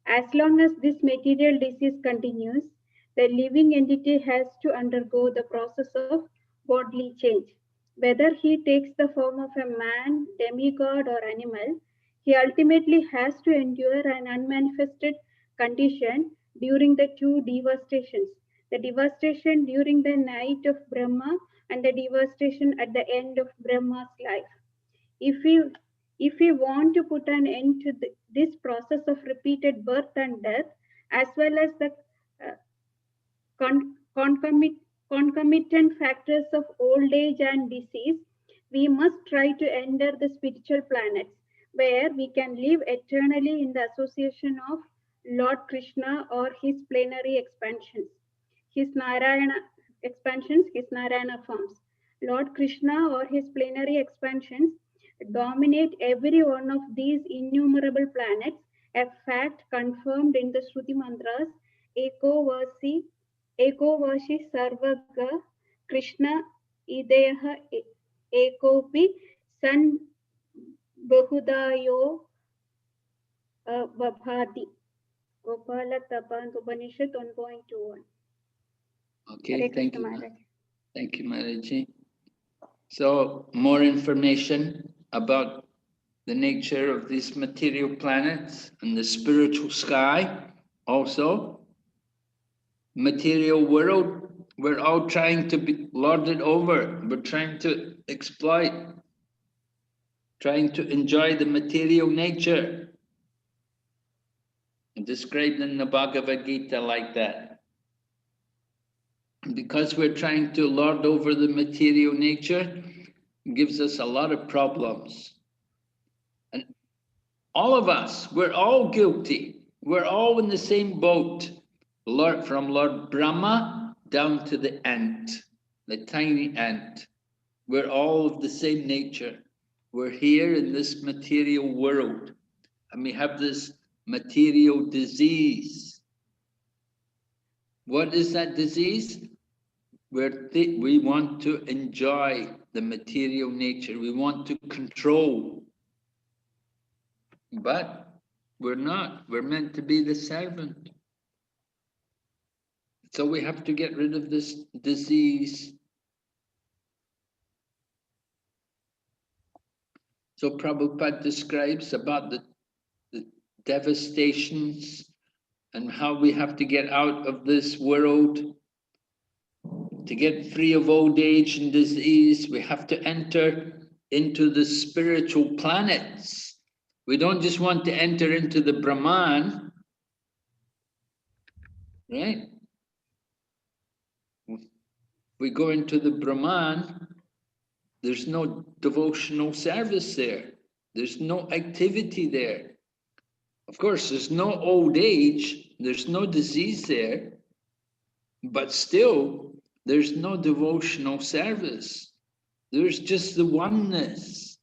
As long as this material disease continues, the living entity has to undergo the process of bodily change. Whether he takes the form of a man, demigod, or animal, he ultimately has to endure an unmanifested condition during the two devastations, the devastation during the night of Brahma and the devastation at the end of Brahma's life. If we want to put an end to this process of repeated birth and death, as well as the concomitant factors of old age and disease, we must try to enter the spiritual planets, where we can live eternally in the association of Lord Krishna or his plenary expansions, his Narayana expansions, his Narayana forms. Lord Krishna or his plenary expansions dominate every one of these innumerable planets, a fact confirmed in the Shruti mantras, Eko Vashi Sarvaga Krishna Ideha Ekopi San Bahudayo Vabhati. Gopala Tapan Upanishad 1.21. Okay, thank you. Thank you, Maharaji. So, more information about the nature of these material planets and the spiritual sky. Also, material world, we're all trying to be lorded over. We're trying to exploit, trying to enjoy the material nature. Described in the Bhagavad Gita like that. Because we're trying to lord over the material nature, it gives us a lot of problems. And all of us, we're all guilty. We're all in the same boat. From Lord Brahma down to the ant, the tiny ant. We're all of the same nature. We're here in this material world, and we have this material disease. What is that disease? We want to enjoy the material nature. We want to control. But we're not. We're meant to be the servant. So we have to get rid of this disease. So Prabhupada describes about the devastations and how we have to get out of this world. To get free of old age and disease, we have to enter into the spiritual planets. We don't just want to enter into the Brahman, right? We go into the Brahman, there's no devotional service there. There's no activity there. Of course, there's no old age, there's no disease there, but still, there's no devotional service. There's just the oneness.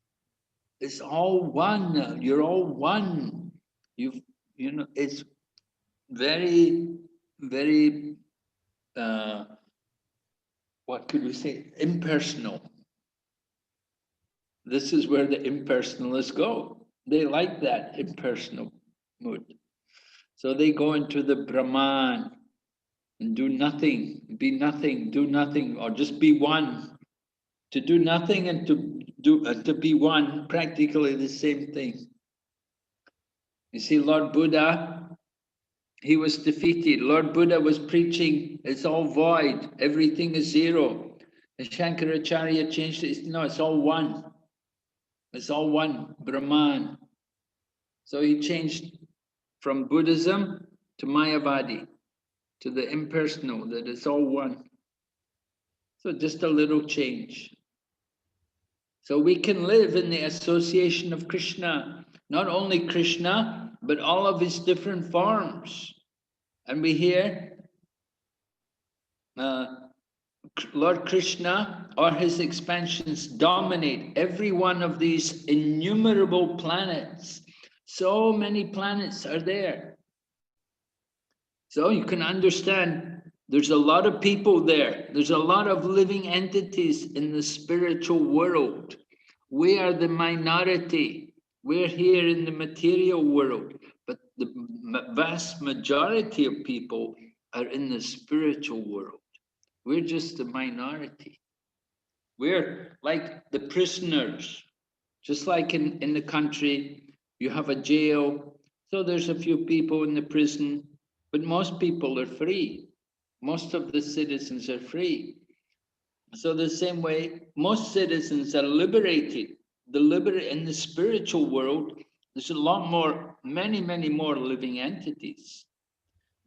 It's all one. You're all one. You know, it's very, very, what could we say? Impersonal. This is where the impersonalists go. They like that impersonal mood. So they go into the Brahman and do nothing, be nothing, do nothing, or just be one. To do nothing and to be one, practically the same thing. You see, Lord Buddha, he was defeated. Lord Buddha was preaching, it's all void, everything is zero. And Shankaracharya changed it, no, it's all one. It's all one, Brahman. So he changed from Buddhism to Mayavadi, to the impersonal, that it's all one. So just a little change. So we can live in the association of Krishna, not only Krishna, but all of his different forms. And we hear Lord Krishna or his expansions dominate every one of these innumerable planets. So many planets are there. So you can understand there's a lot of people there. There's a lot of living entities in the spiritual world. We are the minority. We're here in the material world, but the vast majority of people are in the spiritual world. We're just the minority. We're like the prisoners. Just like in the country, you have a jail. So there's a few people in the prison, but most people are free. Most of the citizens are free. So the same way, most citizens are liberated. In the spiritual world, there's a lot more, many, many more living entities.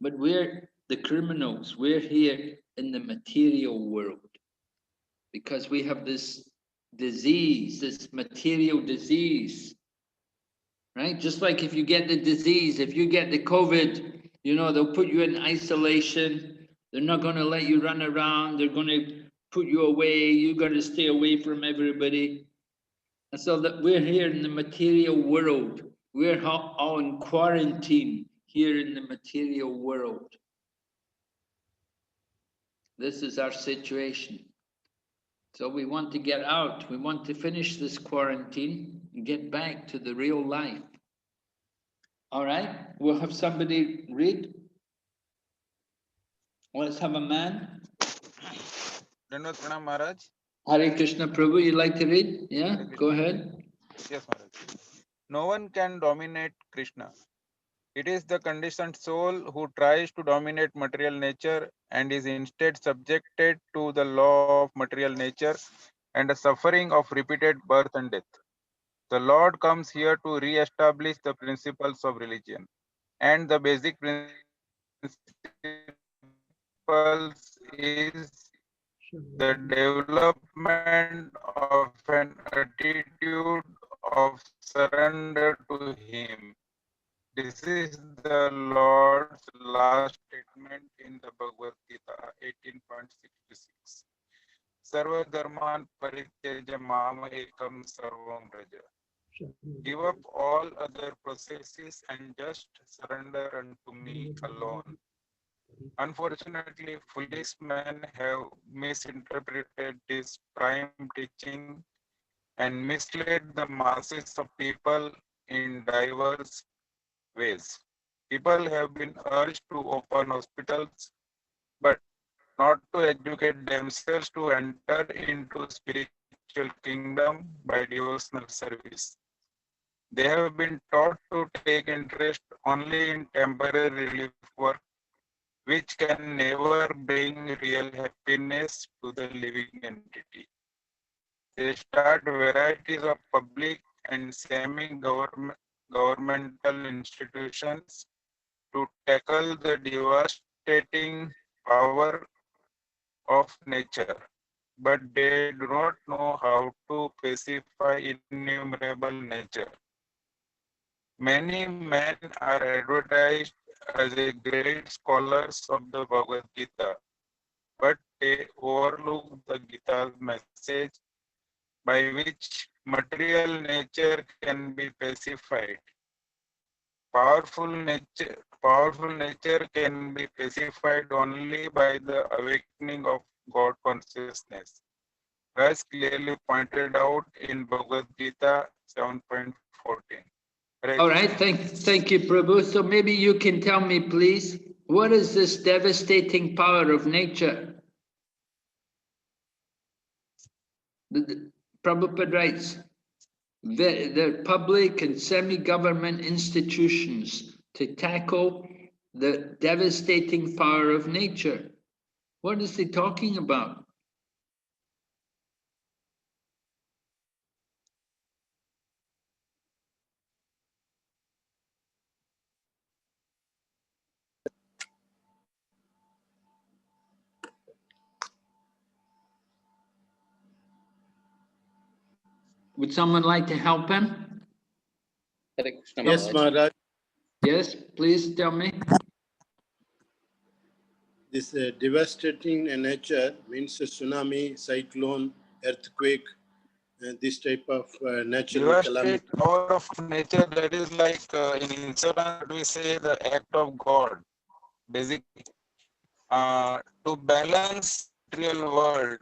But we're the criminals. We're here in the material world because we have this disease, this material disease, right? Just like if you get the disease, if you get the COVID, you know, they'll put you in isolation. They're not going to let you run around. They're going to put you away. You're going to stay away from everybody. And so that we're here in the material world. We're all in quarantine here in the material world. This is our situation. So we want to get out. We want to finish this quarantine and get back to the real life. All right, we'll have somebody read. Let's have a man. Dandavat Pranam Maharaj. Hare Krishna Prabhu, you'd like to read? Yeah, go ahead. Yes, Maharaj. No one can dominate Krishna. It is the conditioned soul who tries to dominate material nature and is instead subjected to the law of material nature and the suffering of repeated birth and death. The Lord comes here to re-establish the principles of religion. And the basic principles is the development of an attitude of surrender to Him. This is the Lord's last statement in the Bhagavad Gita 18.66. Sarva dharman parityaja mama ekam sarvam raja. Give up all other processes and just surrender unto me alone. Unfortunately, foolish men have misinterpreted this prime teaching and misled the masses of people in diverse ways. People have been urged to open hospitals, but not to educate themselves to enter into spiritual kingdom by devotional service. They have been taught to take interest only in temporary relief work, which can never bring real happiness to the living entity. They start varieties of public and semi-governmental institutions to tackle the devastating power of nature, but they do not know how to pacify innumerable nature. Many men are advertised as a great scholars of the Bhagavad Gita, but they overlook the Gita's message by which material nature can be pacified. Powerful nature can be pacified only by the awakening of God consciousness, as clearly pointed out in Bhagavad Gita 7.14. All right, thank you, Prabhu. So maybe you can tell me, please, what is this devastating power of nature? Prabhupada writes, the public and semi-government institutions to tackle the devastating power of nature. What is he talking about? Would someone like to help him? Yes, Maharaj. Yes, please tell me. This devastating nature means a tsunami, cyclone, earthquake, this type of natural calamity. Devastate power of nature, that is like in insurance we say the act of God. Basically, to balance material world,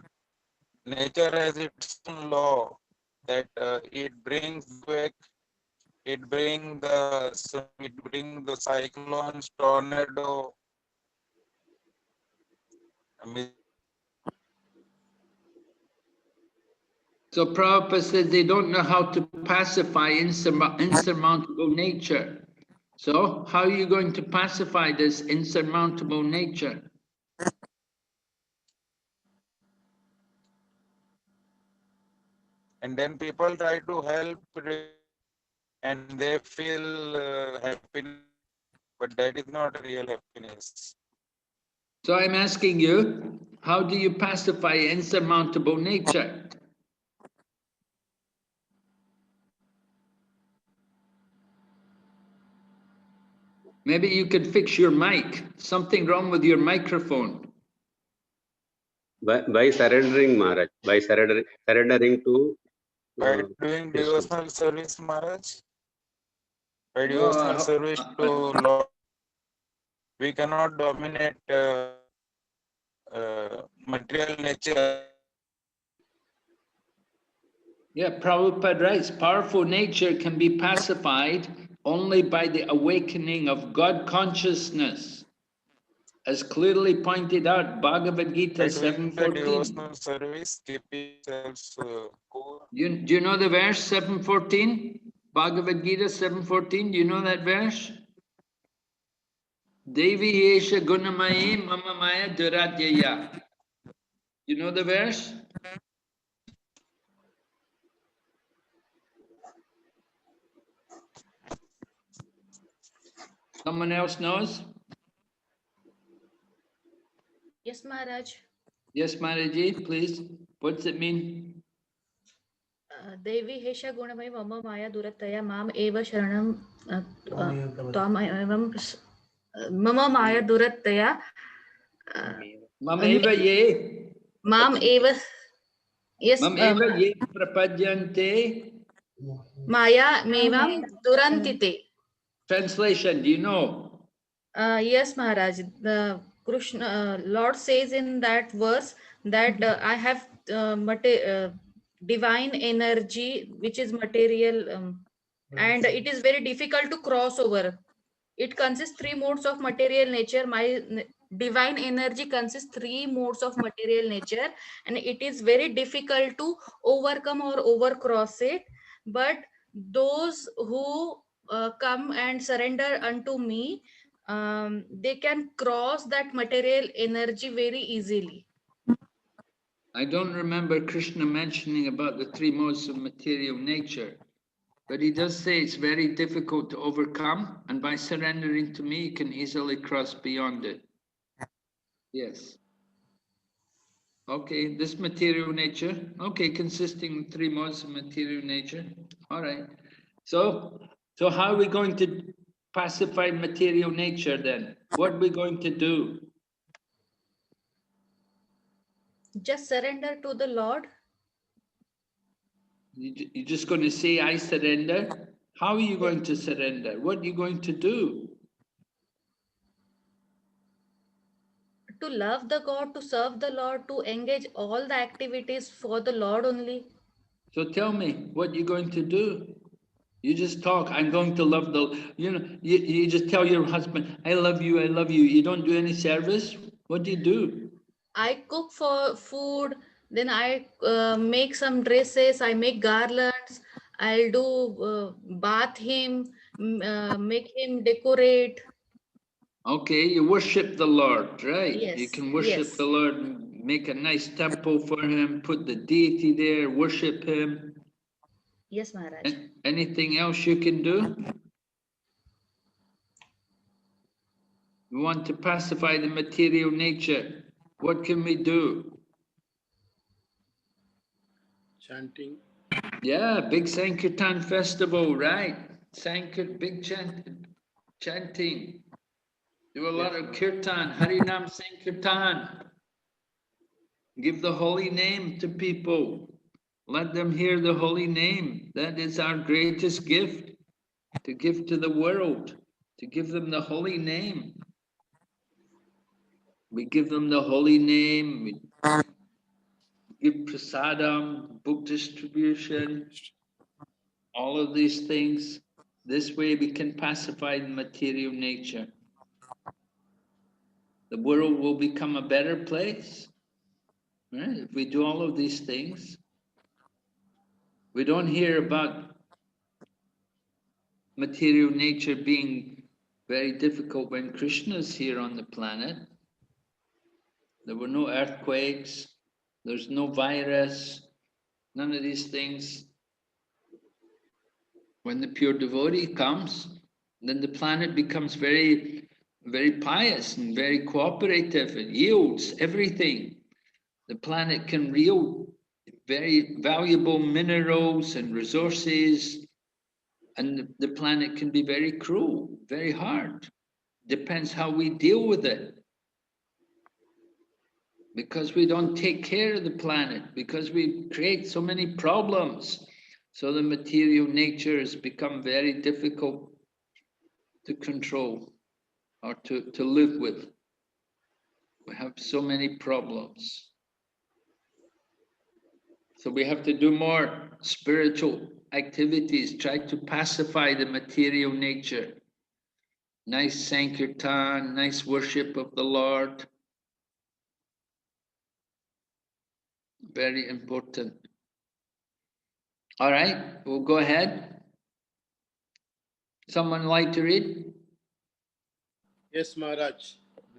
nature has its own law that it brings the cyclones, tornado. So Prabhupada said they don't know how to pacify insurmountable nature. So how are you going to pacify this insurmountable nature? And then people try to help and they feel happiness, but that is not real happiness. So I'm asking you, how do you pacify insurmountable nature? Maybe you could fix your mic. Something wrong with your microphone. By surrendering, Maharaj. By surrendering to By doing devotional service, Maharaj. By devotional service to Lord, we cannot dominate material nature. Yeah, Prabhupada writes, powerful nature can be pacified only by the awakening of God consciousness. As clearly pointed out, Bhagavad Gita 7:14. Devotional service, keeping ourselves cool. Do you know the verse 7:14? Bhagavad Gita 7:14. Do you know that verse? Devi Esha Gunamayi Mama Maya Duradyaya. You know the verse? Someone else knows? Yes, Maharaj. Yes, Maharaji, please. What's it mean? Devi Hesha Gunamai Mama Maya Durataya Mam Eva Sharanam Tam Evam Mama Maya Durataya Mam Eva Ye. Mam Eva. Yes. Mam Eva Ye Prapadyante. Maya Mevam Durantite. Translation, do you know? Yes, Maharaj. The Krishna Lord says in that verse that I have divine energy, which is material, and it is very difficult to cross over. It consists three modes of material nature. My divine energy consists three modes of material nature, and it is very difficult to overcome or overcross it. But those who come and surrender unto me, they can cross that material energy very easily. I don't remember Krishna mentioning about the three modes of material nature, but he does say it's very difficult to overcome, and by surrendering to me, you can easily cross beyond it. Yes. Okay, this material nature, okay, consisting of three modes of material nature. All right. So how are we going to pacify material nature then? What are we going to do? Just surrender to the Lord. You're just going to say, I surrender? How are you going to surrender? What are you going to do? To love the God, to serve the Lord, to engage all the activities for the Lord only. So tell me, what you're going to do? You just talk, I'm going to love you just tell your husband, I love you, I love you. You don't do any service? What do you do? I cook for food, then I make some dresses, I make garlands, I'll do bath him, make him decorate. Okay, you worship the Lord, right? Yes, You can worship yes. the Lord, make a nice temple for him, put the deity there, worship him. Yes, Maharaj. Anything else you can do? We want to pacify the material nature. What can we do? Chanting. Yeah, big Sankirtan festival, right? Big chanting. Do a lot of kirtan, Harinam Sankirtan. Give the holy name to people. Let them hear the holy name. That is our greatest gift, to give to the world, to give them the holy name. We give them the holy name, we give prasadam, book distribution, all of these things. This way we can pacify the material nature. The world will become a better place, right? If we do all of these things. We don't hear about material nature being very difficult when Krishna's here on the planet. There were no earthquakes, there's no virus, none of these things. When the pure devotee comes, then the planet becomes very, very pious and very cooperative. It yields everything. The planet can yield very valuable minerals and resources, and the planet can be very cruel, very hard. Depends how we deal with it. Because we don't take care of the planet, because we create so many problems. So the material nature has become very difficult to control or to live with. We have so many problems. So we have to do more spiritual activities, try to pacify the material nature. Nice Sankirtan, nice worship of the Lord. Very important. All right, we'll go ahead. Someone like to read? Yes, Maharaj.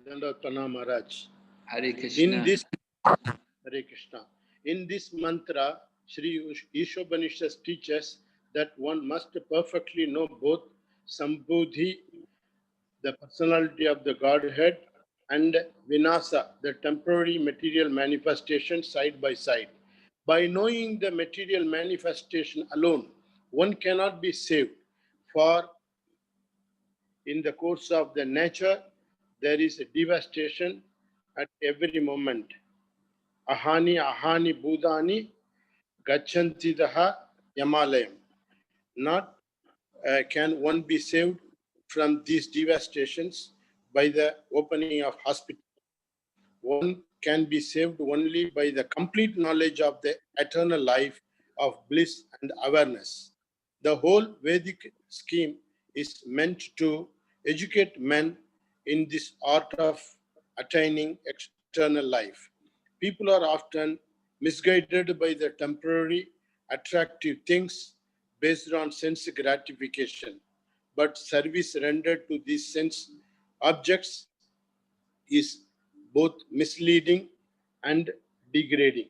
Dandapana Maharaj. Hare Krishna. Hare Krishna. In this mantra, Sri Isopanisad teaches that one must perfectly know both Sambudhi, the personality of the Godhead, and Vinasa, the temporary material manifestation, side by side. By knowing the material manifestation alone, one cannot be saved, for in the course of the nature, there is a devastation at every moment. Ahani Budani Gachantidaha Yamalayam. Not can one be saved from these devastations by the opening of hospitals. One can be saved only by the complete knowledge of the eternal life of bliss and awareness. The whole Vedic scheme is meant to educate men in this art of attaining eternal life. People are often misguided by the temporary, attractive things based on sense gratification, but service rendered to these sense objects is both misleading and degrading.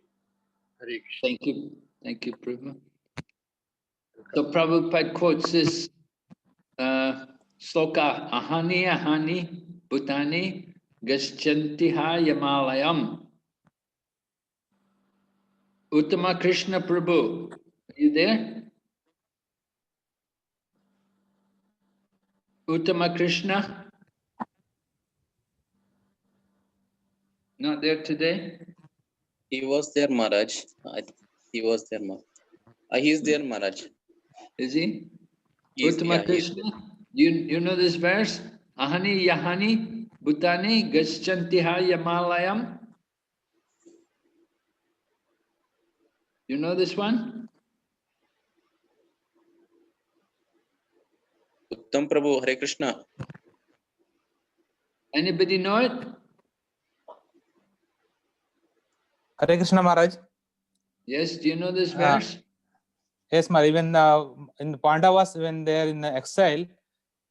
Hare Krishna. Thank you, Prabhu. So Prabhupada quotes this sloka, ahani ahani bhutani gaschantiha yamalayam. Uttama Krishna Prabhu, are you there? Uttama Krishna? Not there today? He was there, Maharaj. He was there, Maharaj. He is there, Maharaj. Is he? He is, Uttama yeah, he is Krishna? You know this verse? Ahani yahani bhutani gaschantiha yamalayam. You know this one? Uttam Prabhu, Hare Krishna. Anybody know it? Hare Krishna Maharaj. Yes, do you know this verse? Yes, Maharaj. Even in the Pandavas, when they are in exile,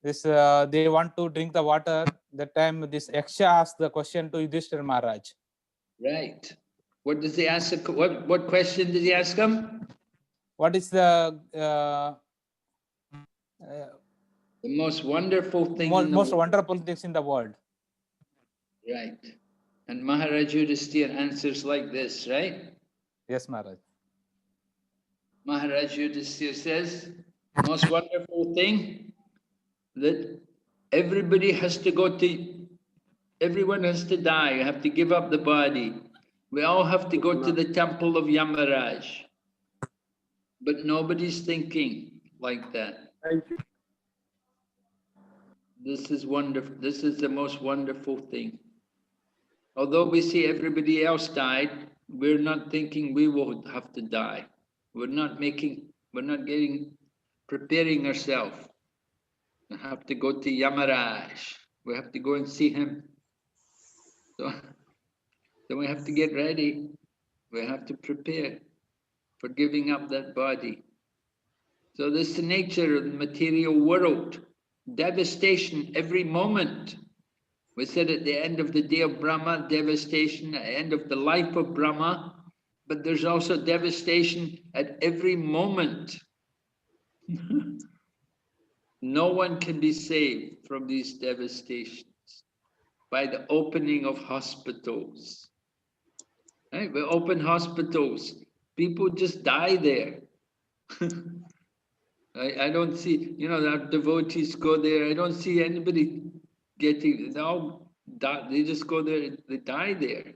this they want to drink the water. That time, this Yaksha asked the question to Yudhishthira Maharaj. Right. What does he ask? What question did he ask him? What is the most wonderful thing most wonderful things in the world? Right. And Maharaj Yudhishthira answers like this, right? Yes, Maharaj. Maharaj Yudhishthira says, most wonderful thing that everybody has to go to, everyone has to die. You have to give up the body. We all have to go to the temple of Yamaraj. But nobody's thinking like that. Thank you. This is wonderful. This is the most wonderful thing. Although we see everybody else died, we're not thinking we will have to die. We're not preparing ourselves. We have to go to Yamaraj. We have to go and see him. So we have to get ready. We have to prepare for giving up that body. So this is the nature of the material world. Devastation every moment. We said at the end of the day of Brahma, devastation, at the end of the life of Brahma, but there's also devastation at every moment. No one can be saved from these devastations by the opening of hospitals. Right? We open hospitals, people just die there. I don't see, our devotees go there, I don't see anybody getting, they all die, they just go there, they die there.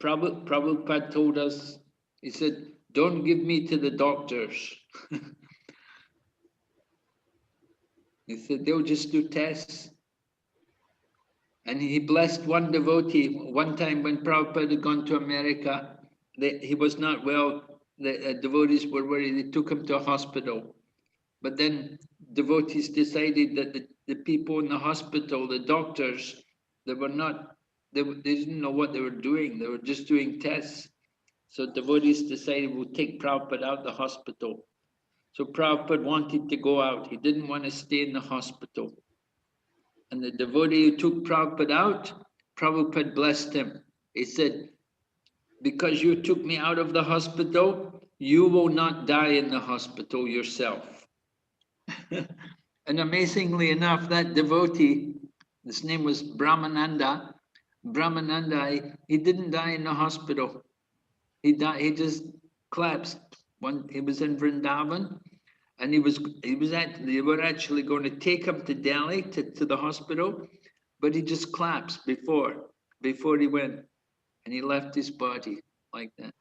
Prabhupada told us, he said, don't give me to the doctors. He said, they'll just do tests. And he blessed one devotee. One time when Prabhupada had gone to America, he was not well. The devotees were worried. They took him to a hospital. But then devotees decided that the people in the hospital, the doctors, they didn't know what they were doing. They were just doing tests. So devotees decided, we'll take Prabhupada out of the hospital. So Prabhupada wanted to go out. He didn't want to stay in the hospital. And the devotee who took Prabhupada out, Prabhupada blessed him. He said, because you took me out of the hospital, you will not die in the hospital yourself. And amazingly enough, that devotee, his name was Brahmananda. Brahmananda, he didn't die in the hospital. He just collapsed. He was in Vrindavan, and they were actually going to take him to Delhi, to the hospital, but he just collapsed before he went, and he left his body like that.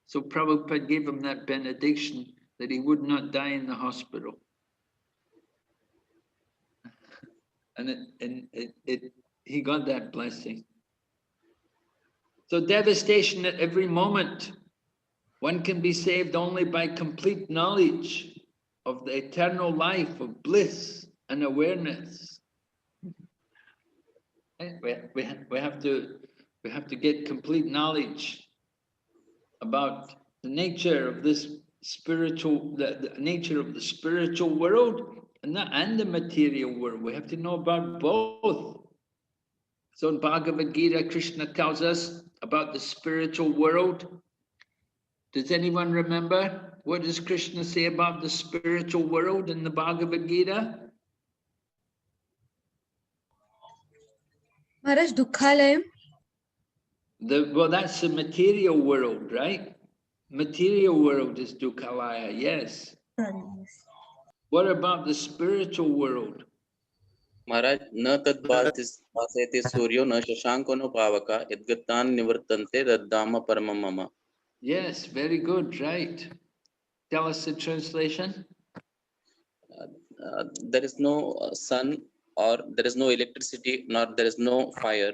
So Prabhupada gave him that benediction that he would not die in the hospital. And he got that blessing. So devastation at every moment. One can be saved only by complete knowledge of the eternal life of bliss and awareness. We have to get complete knowledge about the nature of this spiritual, the nature of the spiritual world and the material world. We have to know about both. So in Bhagavad Gita, Krishna tells us about the spiritual world. Does anyone remember? What does Krishna say about the spiritual world in the Bhagavad Gita? Maharaj, Dukhalayam. Well, that's the material world, right? Material world is Dukhalaya, yes. What about the spiritual world? Maharaj, na tad bhasete suryo na shashanko no pavaka yadgatan nivartante taddama paramam mama. Yes, very good, right. Tell us the translation. There is no sun, or there is no electricity, nor there is no fire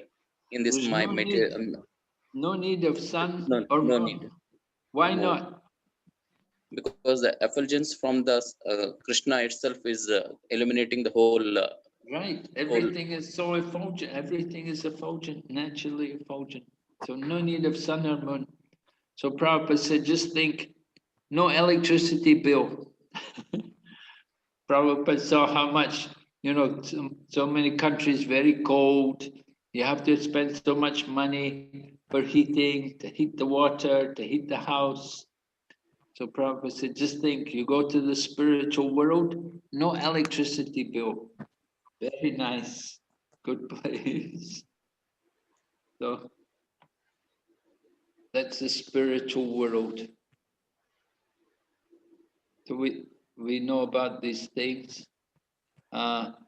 in this There's my no need, material. no need of sun No, or no moon. need. Why No. not? Because the effulgence from the Krishna itself is illuminating the whole. Right, everything is so effulgent. Everything is effulgent, naturally effulgent. So no need of sun or moon. So Prabhupada said, just think, no electricity bill. Prabhupada saw how much, so many countries very cold. You have to spend so much money for heating, to heat the water, to heat the house. So Prabhupada said, just think, you go to the spiritual world, no electricity bill. Very nice, good place. So that's the spiritual world. So we know about these things.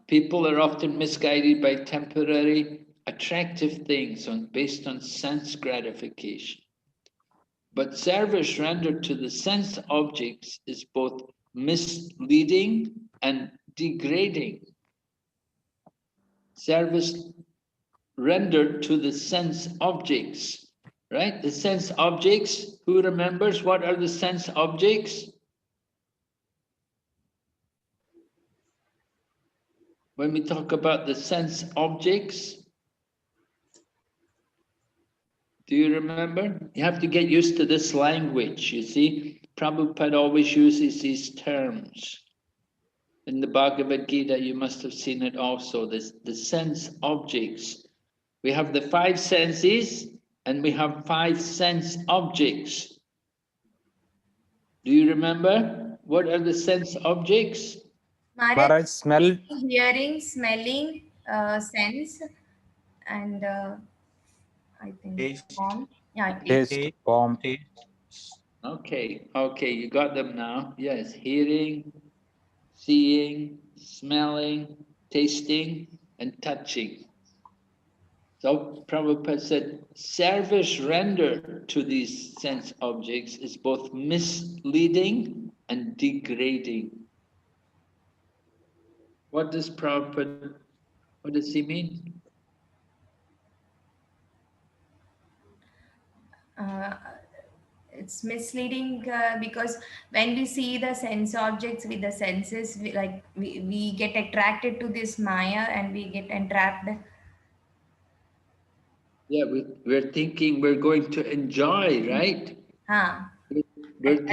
People are often misguided by temporary, attractive things based on sense gratification. But service rendered to the sense objects is both misleading and degrading. Service rendered to the sense objects, right? The sense objects, who remembers what are the sense objects? When we talk about the sense objects, do you remember? You have to get used to this language, you see. Prabhupada always uses these terms. In the Bhagavad Gita, you must have seen it also, the sense objects. We have the five senses and we have five sense objects. Do you remember? What are the sense objects? Maharaj, smell. hearing, smelling, sense, and I think form. Yeah, Taste, form. Okay, you got them now. Yes, hearing, seeing, smelling, tasting, and touching. So Prabhupada said, service rendered to these sense objects is both misleading and degrading. What does Prabhupada, what does he mean? It's misleading because when we see the sense objects with the senses, we get attracted to this Maya and we get entrapped. Yeah, we're thinking we're going to enjoy, right? We're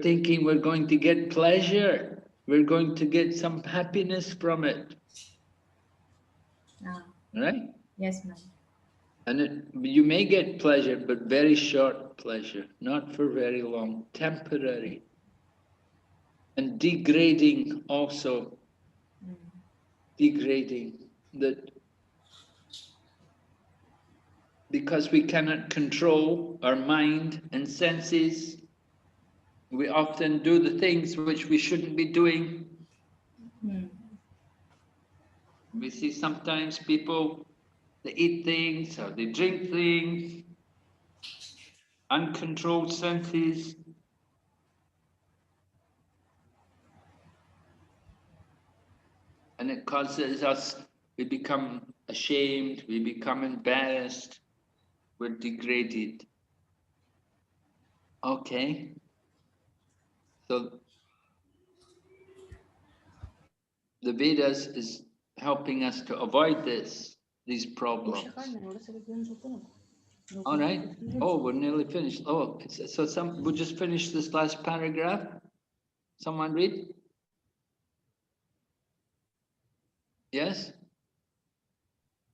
thinking we're going to get pleasure. We're going to get some happiness from it. Right? Yes, ma'am. And you may get pleasure, but very short pleasure, not for very long, temporary. And degrading also. Degrading. That because we cannot control our mind and senses, we often do the things which we shouldn't be doing. We see sometimes people, they eat things or they drink things, uncontrolled senses. And it causes us, we become ashamed, we become embarrassed, we're degraded. Okay. So the Vedas is helping us to avoid these problems. All right. Oh, we're nearly finished. Oh, so we'll just finish this last paragraph. Someone read? Yes?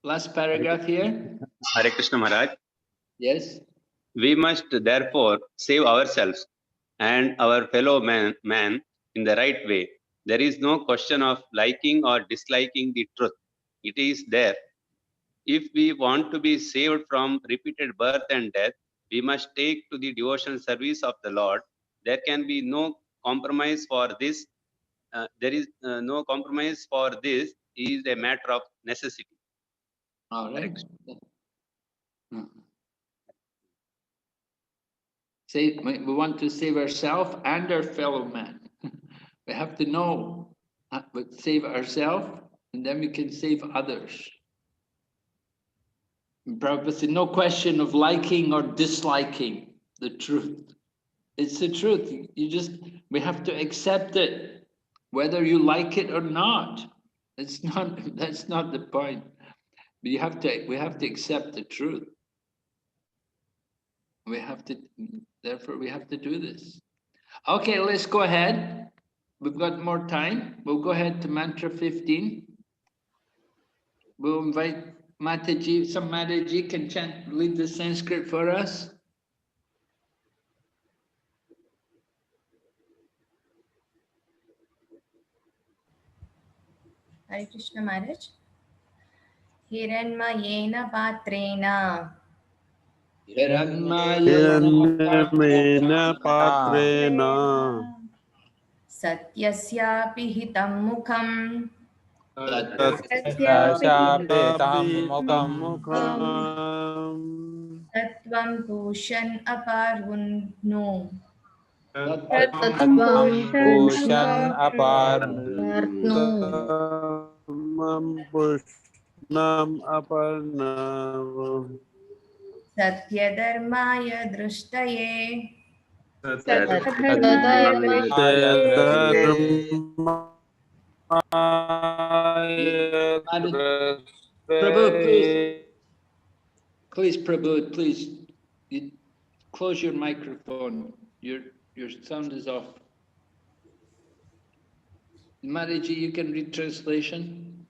Last paragraph here? Hare Krishna Maharaj. Yes? We must therefore save ourselves and our fellow man in the right way. There is no question of liking or disliking the truth. It is there. If we want to be saved from repeated birth and death, we must take to the devotional service of the Lord. There can be no compromise for this. There is no compromise for this. It is a matter of necessity. All right. We want to save ourselves and our fellow man. We have to know how to save ourselves, and then we can save others. And Prabhupada said, no question of liking or disliking the truth. It's the truth. We have to accept it, whether you like it or not. That's not the point. But we have to accept the truth. Therefore we have to do this. Okay, let's go ahead. We've got more time. We'll go ahead to mantra 15. We'll invite Mataji. Some Mataji can lead the Sanskrit for us. Hare Krishna Maharaj. Hiranmayena patrena. Hiranmayena patrena Satyasyapi hitam mukham. Tattvam pushan aparunno. Satyadharmaya drishtaye. Prabhu, please, Prabhu, please, you close your microphone. Your sound is off. Mataji, you can read translation.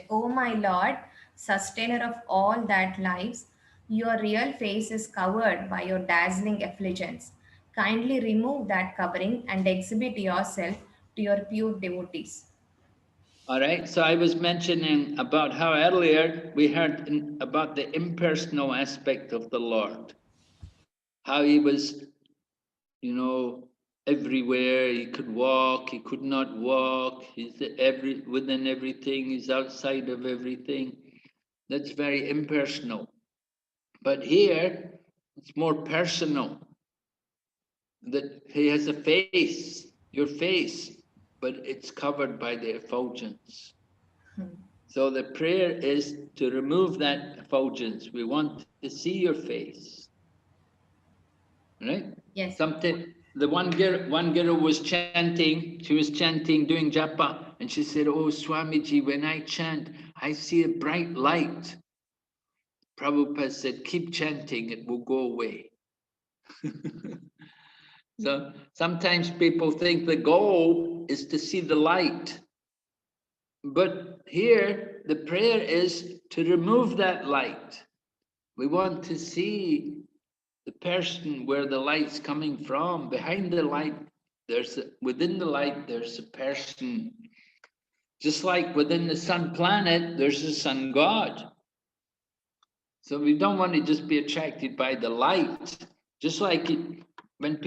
O my Lord, sustainer of all that lives, your real face is covered by your dazzling effulgence. Kindly remove that covering and exhibit yourself to your pure devotees. All right, so I was mentioning about how earlier we heard about the impersonal aspect of the Lord. How he was, everywhere. He could walk, he could not walk. He's within everything, he's outside of everything. That's very impersonal. But here, it's more personal. That he has a face, your face, but it's covered by the effulgence. So the prayer is to remove that effulgence. We want to see your face. Right? Yes. The one girl was chanting, doing japa, and she said, oh, Swamiji, when I chant, I see a bright light. Prabhupada said, keep chanting, it will go away. So sometimes people think the goal is to see the light. But here, the prayer is to remove that light. We want to see the person where the light's coming from. Behind the light, within the light, there's a person. Just like within the sun planet, there's a sun god. So we don't want to just be attracted by the light. Just like when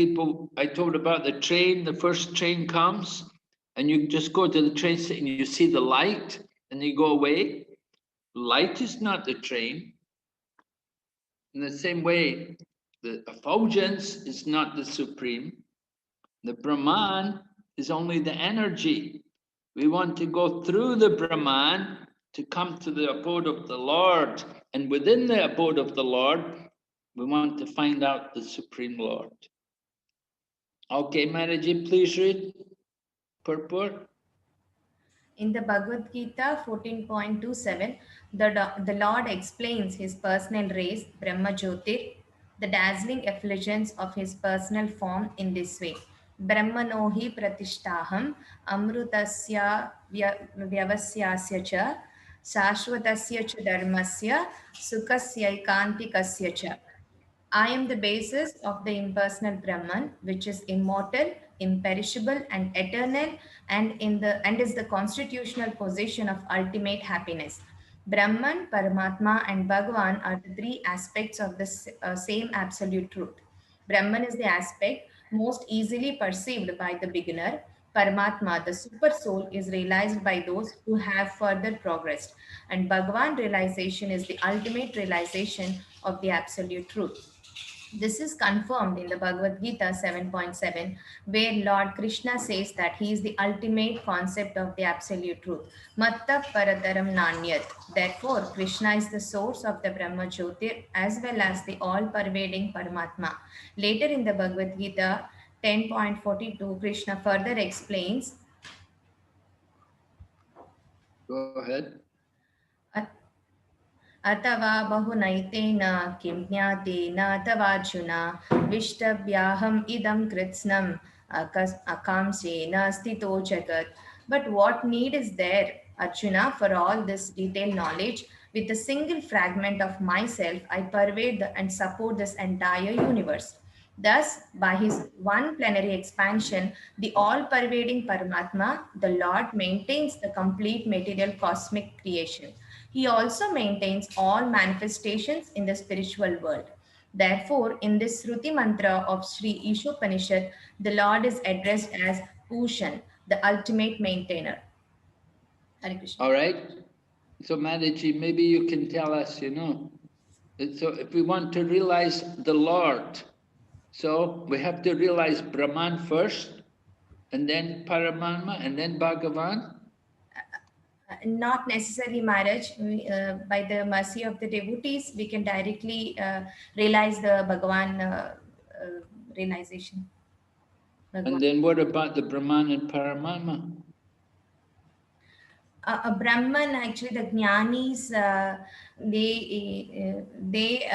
I told about the train, the first train comes, and you just go to the train station, you see the light, and you go away. Light is not the train. In the same way, the effulgence is not the supreme. The Brahman is only the energy. We want to go through the Brahman to come to the abode of the Lord. And within the abode of the Lord, we want to find out the Supreme Lord. Okay, Maharaji, please read purport. In the Bhagavad Gita 14.27, the Lord explains his personal rays, Brahma Jyotir, the dazzling effulgence of his personal form in this way. Brahmanohi pratishtaham amrutasya vyavasyasya cha shashvatasya cha dharmasya sukasyaikantikasya cha. I am the basis of the impersonal Brahman, which is immortal, imperishable, and eternal, and is the constitutional position of ultimate happiness. Brahman, Paramatma, and Bhagavan are the three aspects of the same absolute truth. Brahman is the aspect most easily perceived by the beginner. Paramatma, the super soul, is realized by those who have further progressed. And Bhagavan realization is the ultimate realization of the absolute truth. This is confirmed in the Bhagavad Gita 7.7, where Lord Krishna says that he is the ultimate concept of the absolute truth. Matta parataram nanyat. Therefore, Krishna is the source of the Brahma Jyotir as well as the all-pervading Paramatma. Later in the Bhagavad Gita 10.42, Krishna further explains. Go ahead. अथवा बहुनैतेन किं ज्ञातेन अथवार्जुन विष्टभ्याहम् इदं कृत्स्नम् अकांसेन स्थितो जगत्. But what need is there, Arjuna, for all this detailed knowledge? With a single fragment of myself, I pervade and support this entire universe. Thus, by his one plenary expansion, the all-pervading Paramatma, the Lord, maintains the complete material cosmic creation. He also maintains all manifestations in the spiritual world. Therefore, in this Shruti mantra of Sri Isopanisad, the Lord is addressed as Pushan, the ultimate maintainer. Hare Krishna. All right. So Mataji, maybe you can tell us, so if we want to realize the Lord, so we have to realize Brahman first, and then Paramatma, and then Bhagavan. Not necessarily marriage. By the mercy of the devotees, we can directly realize the Bhagavan realization. Bhagavan. And then what about the Brahman and Paramatma? Brahman, actually, the Jnanis, they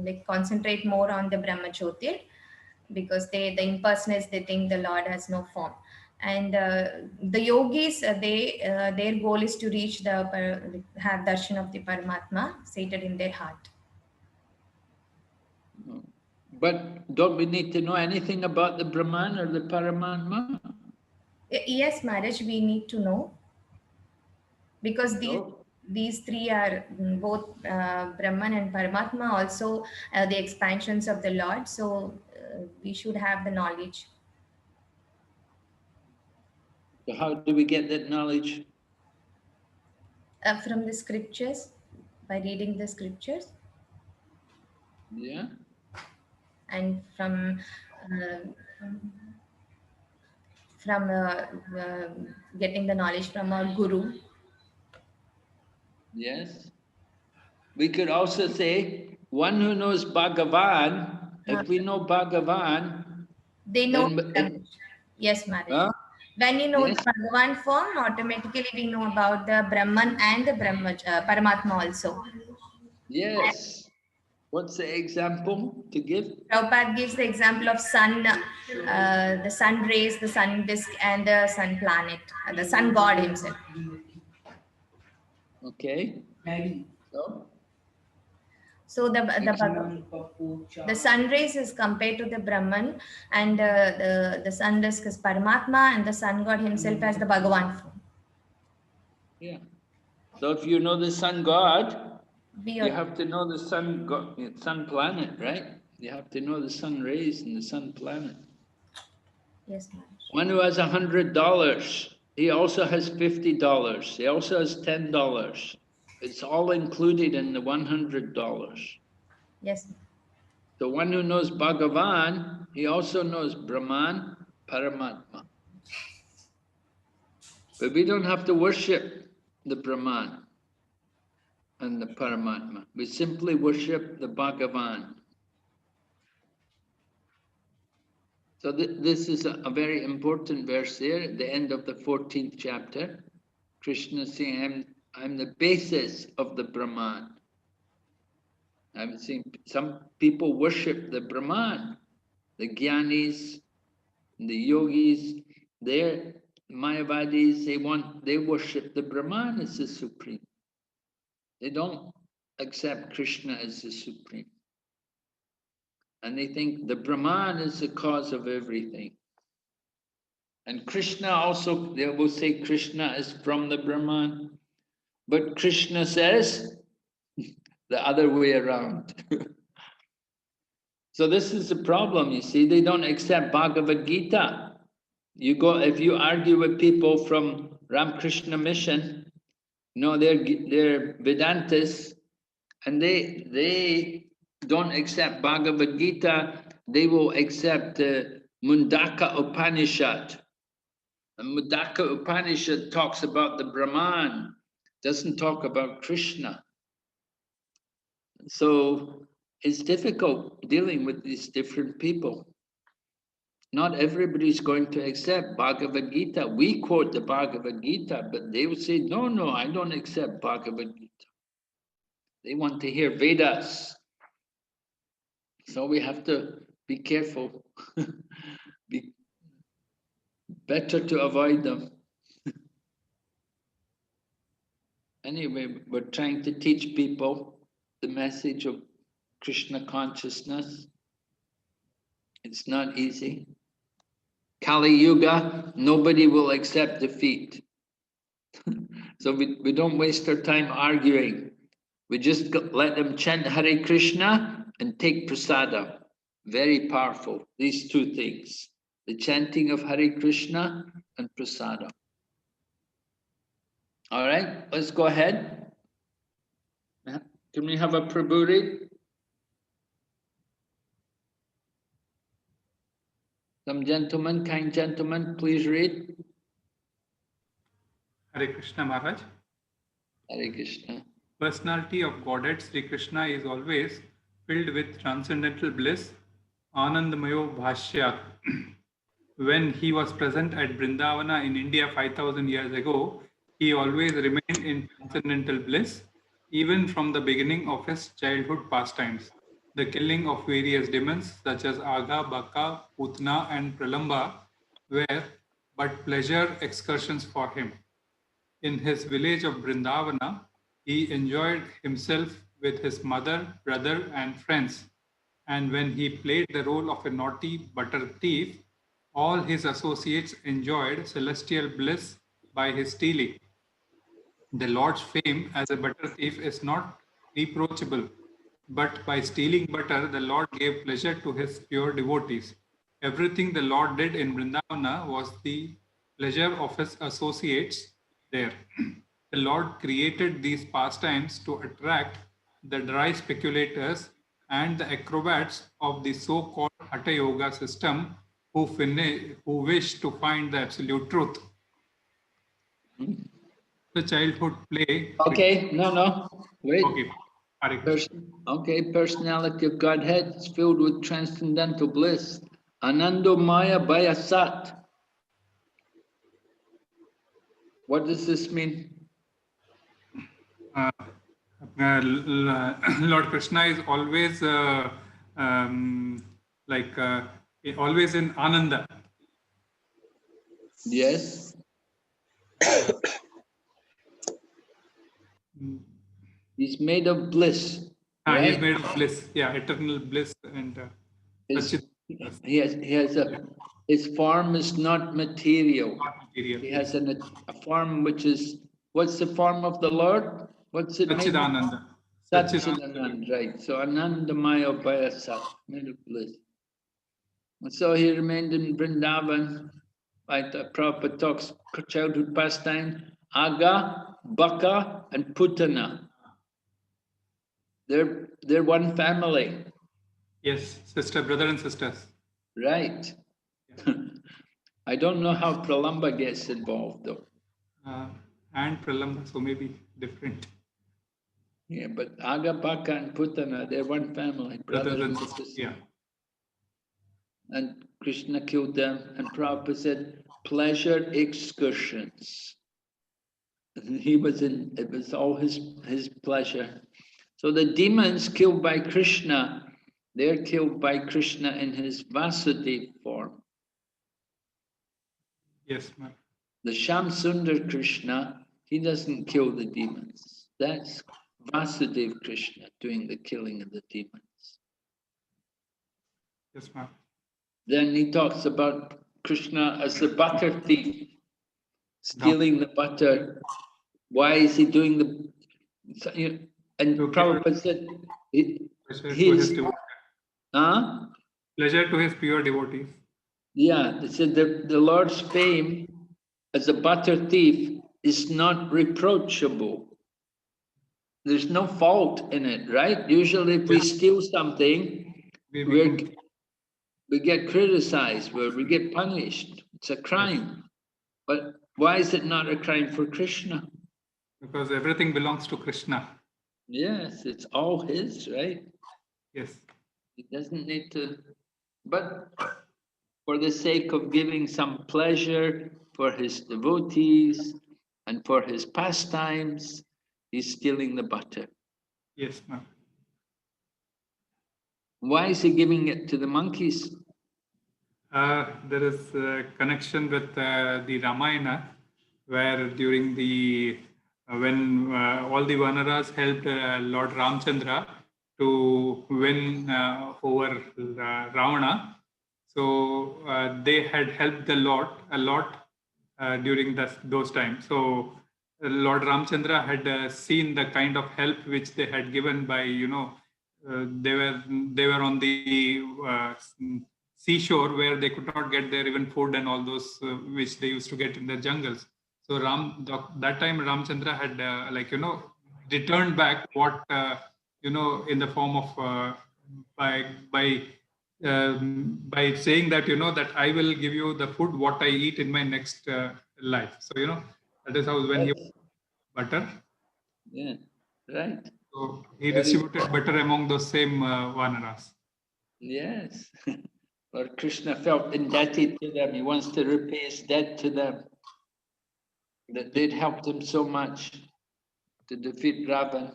like concentrate more on the Brahma Jyotir, because the impersonalists, they think the Lord has no form. And the yogis, their goal is to reach have darshan of the Paramatma seated in their heart. But don't we need to know anything about the Brahman or the Paramatma? Yes, Maharaj, we need to know, because these three are both Brahman and Paramatma, also the expansions of the Lord. So we should have the knowledge. So how do we get that knowledge? From the scriptures, by reading the scriptures. Yeah. And from getting the knowledge from our guru. Yes. We could also say, one who knows Bhagavan, if we know Bhagavan, they know. Yes, Maharaj. Huh? When you know Yes. the Bhagavan form, automatically we know about the Brahman and the Paramatma also. Yes. What's the example to give? Prabhupada gives the example of sun, the sun rays, the sun disk, and the sun planet, the sun god himself. Okay. So the sun rays is compared to the Brahman, and the sun disk is Paramatma, and the sun god himself as the Bhagavan form. Yeah. So if you know the sun god, you have to know the sun planet, right? You have to know the sun rays and the sun planet. Yes, Maharaj. One who has $100, he also has $50. He also has $10. It's all included in the $100. Yes. The one who knows Bhagavan, he also knows Brahman, Paramatma. But we don't have to worship the Brahman and the Paramatma. We simply worship the Bhagavan. So this is a very important verse there at the end of the 14th chapter. Krishna saying, I'm the basis of the Brahman. I've seen some people worship the Brahman, the Gyanis, the yogis, they're Mayavadis, they worship the Brahman as the supreme. They don't accept Krishna as the supreme. And they think the Brahman is the cause of everything. And Krishna also, they will say Krishna is from the Brahman. But Krishna says the other way around. So this is the problem, you see, they don't accept Bhagavad Gita. If you argue with people from Ramakrishna Mission, they're Vedantists, and they don't accept Bhagavad Gita, they will accept Mundaka Upanishad. And Mundaka Upanishad talks about the Brahman, doesn't talk about Krishna. So it's difficult dealing with these different people. Not everybody's going to accept Bhagavad Gita. We quote the Bhagavad Gita, but they would say, no, I don't accept Bhagavad Gita. They want to hear Vedas. So we have to be careful. Be better to avoid them. Anyway, we're trying to teach people the message of Krishna consciousness. It's not easy. Kali Yuga, nobody will accept defeat. So we don't waste our time arguing. We just let them chant Hare Krishna and take prasada. Very powerful, these two things. The chanting of Hare Krishna and prasada. All right, let's go ahead. Can we have a Prabhu read? Some gentleman, kind gentleman, please read. Hare Krishna Maharaj. Hare Krishna. Personality of Godhead Sri Krishna is always filled with transcendental bliss, Anandamayo Bhashyat. When he was present at Vrindavana in India 5,000 years ago, he always remained in transcendental bliss, even from the beginning of his childhood pastimes. The killing of various demons such as Aga, Baka, Putna and Pralamba were but pleasure excursions for him. In his village of Vrindavana, he enjoyed himself with his mother, brother and friends. And when he played the role of a naughty butter thief, all his associates enjoyed celestial bliss by his stealing. The Lord's fame as a butter thief is not reproachable, but by stealing butter, the Lord gave pleasure to his pure devotees. Everything the Lord did in Vrindavana was the pleasure of his associates there. The Lord created these pastimes to attract the dry speculators and the acrobats of the so-called Hatha Yoga system who wish to find the absolute truth. The childhood play. Okay, no, wait. Okay. Okay, personality of Godhead is filled with transcendental bliss. Anando Maya Bayasat. What does this mean? Lord Krishna is always always in Ananda. Yes. He's made of bliss. Right? He's made of bliss. Yeah, eternal bliss and his form is not material. He has a form which is, what's the form of the Lord? What's it made of? Satchidananda. Satchidananda, right. So Anandamaya Bayasat, made of bliss. And so he remained in Vrindavan, like the Prabhupada talks, childhood pastime, Aga, Baka, and Putana. They're one family. Yes, brother and sisters. Right. Yeah. I don't know how Pralamba gets involved though. And Pralamba, so maybe different. Yeah, but Aga, Baka, and Putana, they're one family, brothers and sisters. Yeah. And Krishna killed them, and Prabhupada said, pleasure excursions. And he was in, it was all his pleasure. So the demons killed by Krishna, they're killed by Krishna in his Vasudeva form. Yes, ma'am. The Shamsundar Krishna, he doesn't kill the demons. That's Vasudeva Krishna doing the killing of the demons. Yes, ma'am. Then he talks about Krishna as the butter thief, stealing the butter. Why is he doing the... And Prabhupada said, his... Huh? Pleasure to his pure devotees. Yeah, they said the Lord's fame as a butter thief is not reproachable. There's no fault in it, right? Usually if we steal something, we get criticized, we get punished. It's a crime. But why is it not a crime for Krishna? Because everything belongs to Krishna. Yes, it's all his, right? Yes. He doesn't need to, but for the sake of giving some pleasure for his devotees and for his pastimes, he's stealing the butter. Yes, ma'am. Why is he giving it to the monkeys? There is a connection with the Ramayana, where during the when all the Vanaras helped Lord Ramchandra to win over Ravana, so they had helped the Lord a lot during those times. So Lord Ramchandra had seen the kind of help which they had given by, they were on the seashore where they could not get their even food and all those which they used to get in the jungles. So that time Ramchandra had returned back what in the form of by saying that that I will give you the food what I eat in my next life. So that is how when he butter. Yeah, right. So he distributed butter among those same Vanaras. Yes. Lord Krishna felt indebted to them. He wants to repay his debt to them. That they'd helped him so much to defeat Ravan.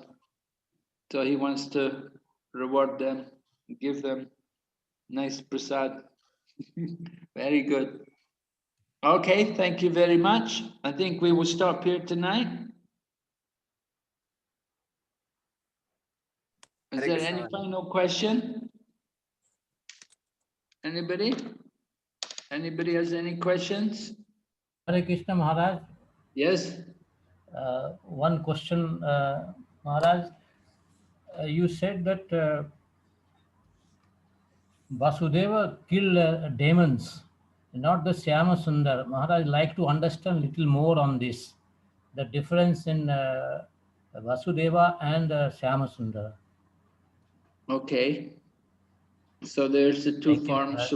So he wants to reward them, give them nice prasad. Very good. Okay, thank you very much. I think we will stop here tonight. Is there any final question? Anybody? Anybody has any questions? Hare Krishna Maharaj. Yes. One question, Maharaj. You said that Vasudeva killed demons, not the Shyama Sundar. Maharaj, like to understand little more on this, the difference in Vasudeva and Shyama Sundar. Okay. So there's the two forms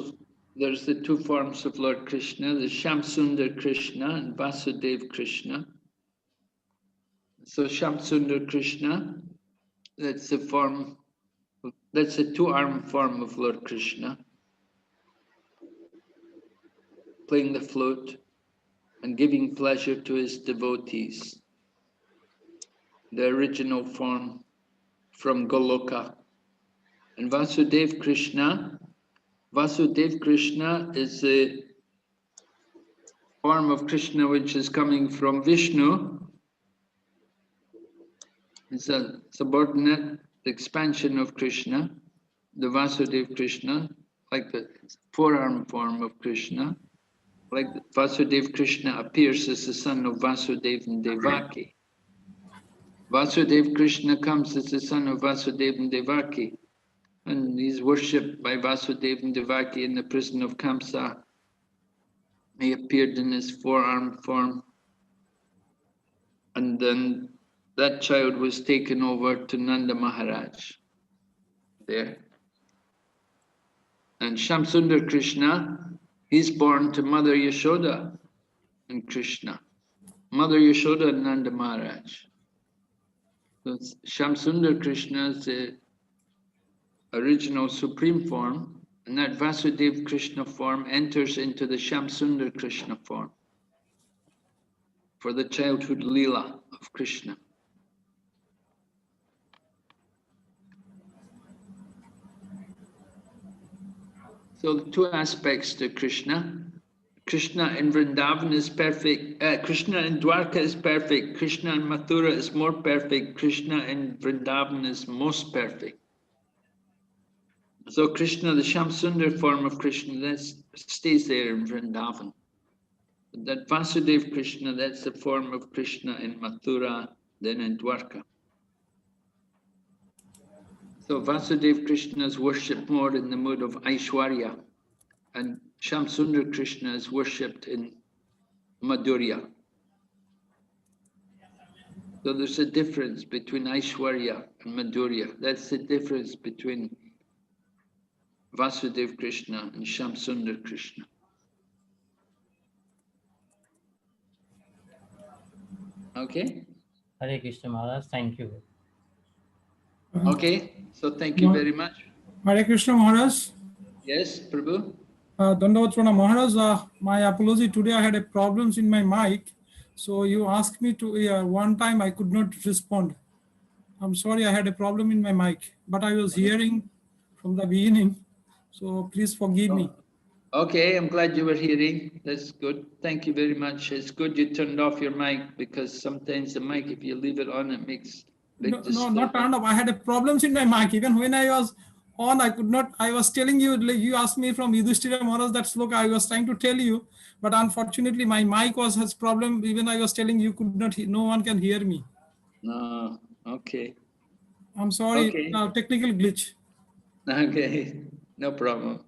of Lord Krishna, the Shamsundar Krishna and Vasudeva Krishna. So Shamsundar Krishna, that's the form, that's a two-armed form of Lord Krishna, playing the flute and giving pleasure to his devotees. The original form from Goloka. And Vasudeva Krishna is the form of Krishna which is coming from Vishnu. It's a subordinate expansion of Krishna, the Vasudeva Krishna, like the four-arm form of Krishna. Like Vasudeva Krishna appears as the son of Vasudeva and Devaki. Vasudeva Krishna comes as the son of Vasudeva and Devaki. And he's worshipped by Vasudeva and Devaki in the prison of Kamsa. He appeared in his four-armed form. And then that child was taken over to Nanda Maharaj there. And Shamsundar Krishna, he's born to Mother Yashoda and Krishna. Mother Yashoda and Nanda Maharaj. So Shamsundar Krishna is the original supreme form, And that Vasudeva Krishna form enters into the Shamsundar Krishna form for the childhood Leela of Krishna. So two aspects to Krishna. Krishna in Vrindavan is perfect. Krishna in Dwarka is perfect. Krishna in Mathura is more perfect. Krishna in Vrindavan is most perfect. So Krishna, the Shamsundar form of Krishna, that stays there in Vrindavan. But that Vasudeva Krishna, that's the form of Krishna in Mathura, then in Dwarka. So Vasudeva Krishna is worshipped more in the mood of Aishwarya, and Shamsundar Krishna is worshipped in Madhurya. So there's a difference between Aishwarya and Madhurya. That's the difference between Vasudeva Krishna and Shamsundar Krishna. Okay? Hare Krishna Maharaj, thank you. Okay, so thank you very much. Hare Krishna Maharaj. Yes, Prabhu? Dandavat Pranam Maharaj, my apology, today I had a problems in my mic. So you asked me to, one time I could not respond. I'm sorry, I had a problem in my mic, but I was hearing from the beginning. So please forgive me. Okay, I'm glad you were hearing. That's good. Thank you very much. It's good you turned off your mic, because sometimes the mic, if you leave it on, it makes big No, not turned off. I had a problems in my mic. Even when I was on, I could not. I was telling you, like you asked me from Yudhishthira Maharaj that sloka. I was trying to tell you, but unfortunately my mic has problem. Even I was telling you, could not. No one can hear me. No, okay. I'm sorry. Okay. Technical glitch. Okay, no problem.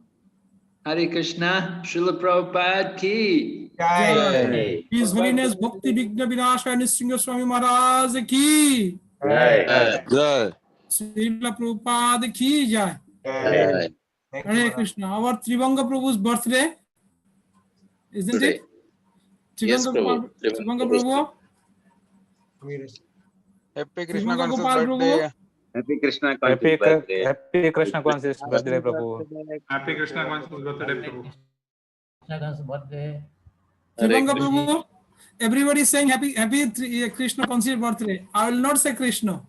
Hare Krishna, Srila Prabhupada ki. Jai. His Holiness Bhakti Vigna Vinashaya Nrsimha Swami Maharaj ki. Jai. Srila Prabhupada ki jai. Jai. Hare Krishna. Our Trivanga Prabhu's birthday, isn't Today. it? Yes, Trivanga Prabhu. Trivanga Prabhu. Happy Krishna Trivanga conscious Gopal birthday. Prabhu. Happy Krishna conscious birthday. Happy Krishna conscious birthday, Prabhu. Happy Krishna conscious birthday, Prabhu. Krishna's birthday. Trivanga Prabhu. Everybody is saying happy Krishna conscious birthday. I will not say Krishna.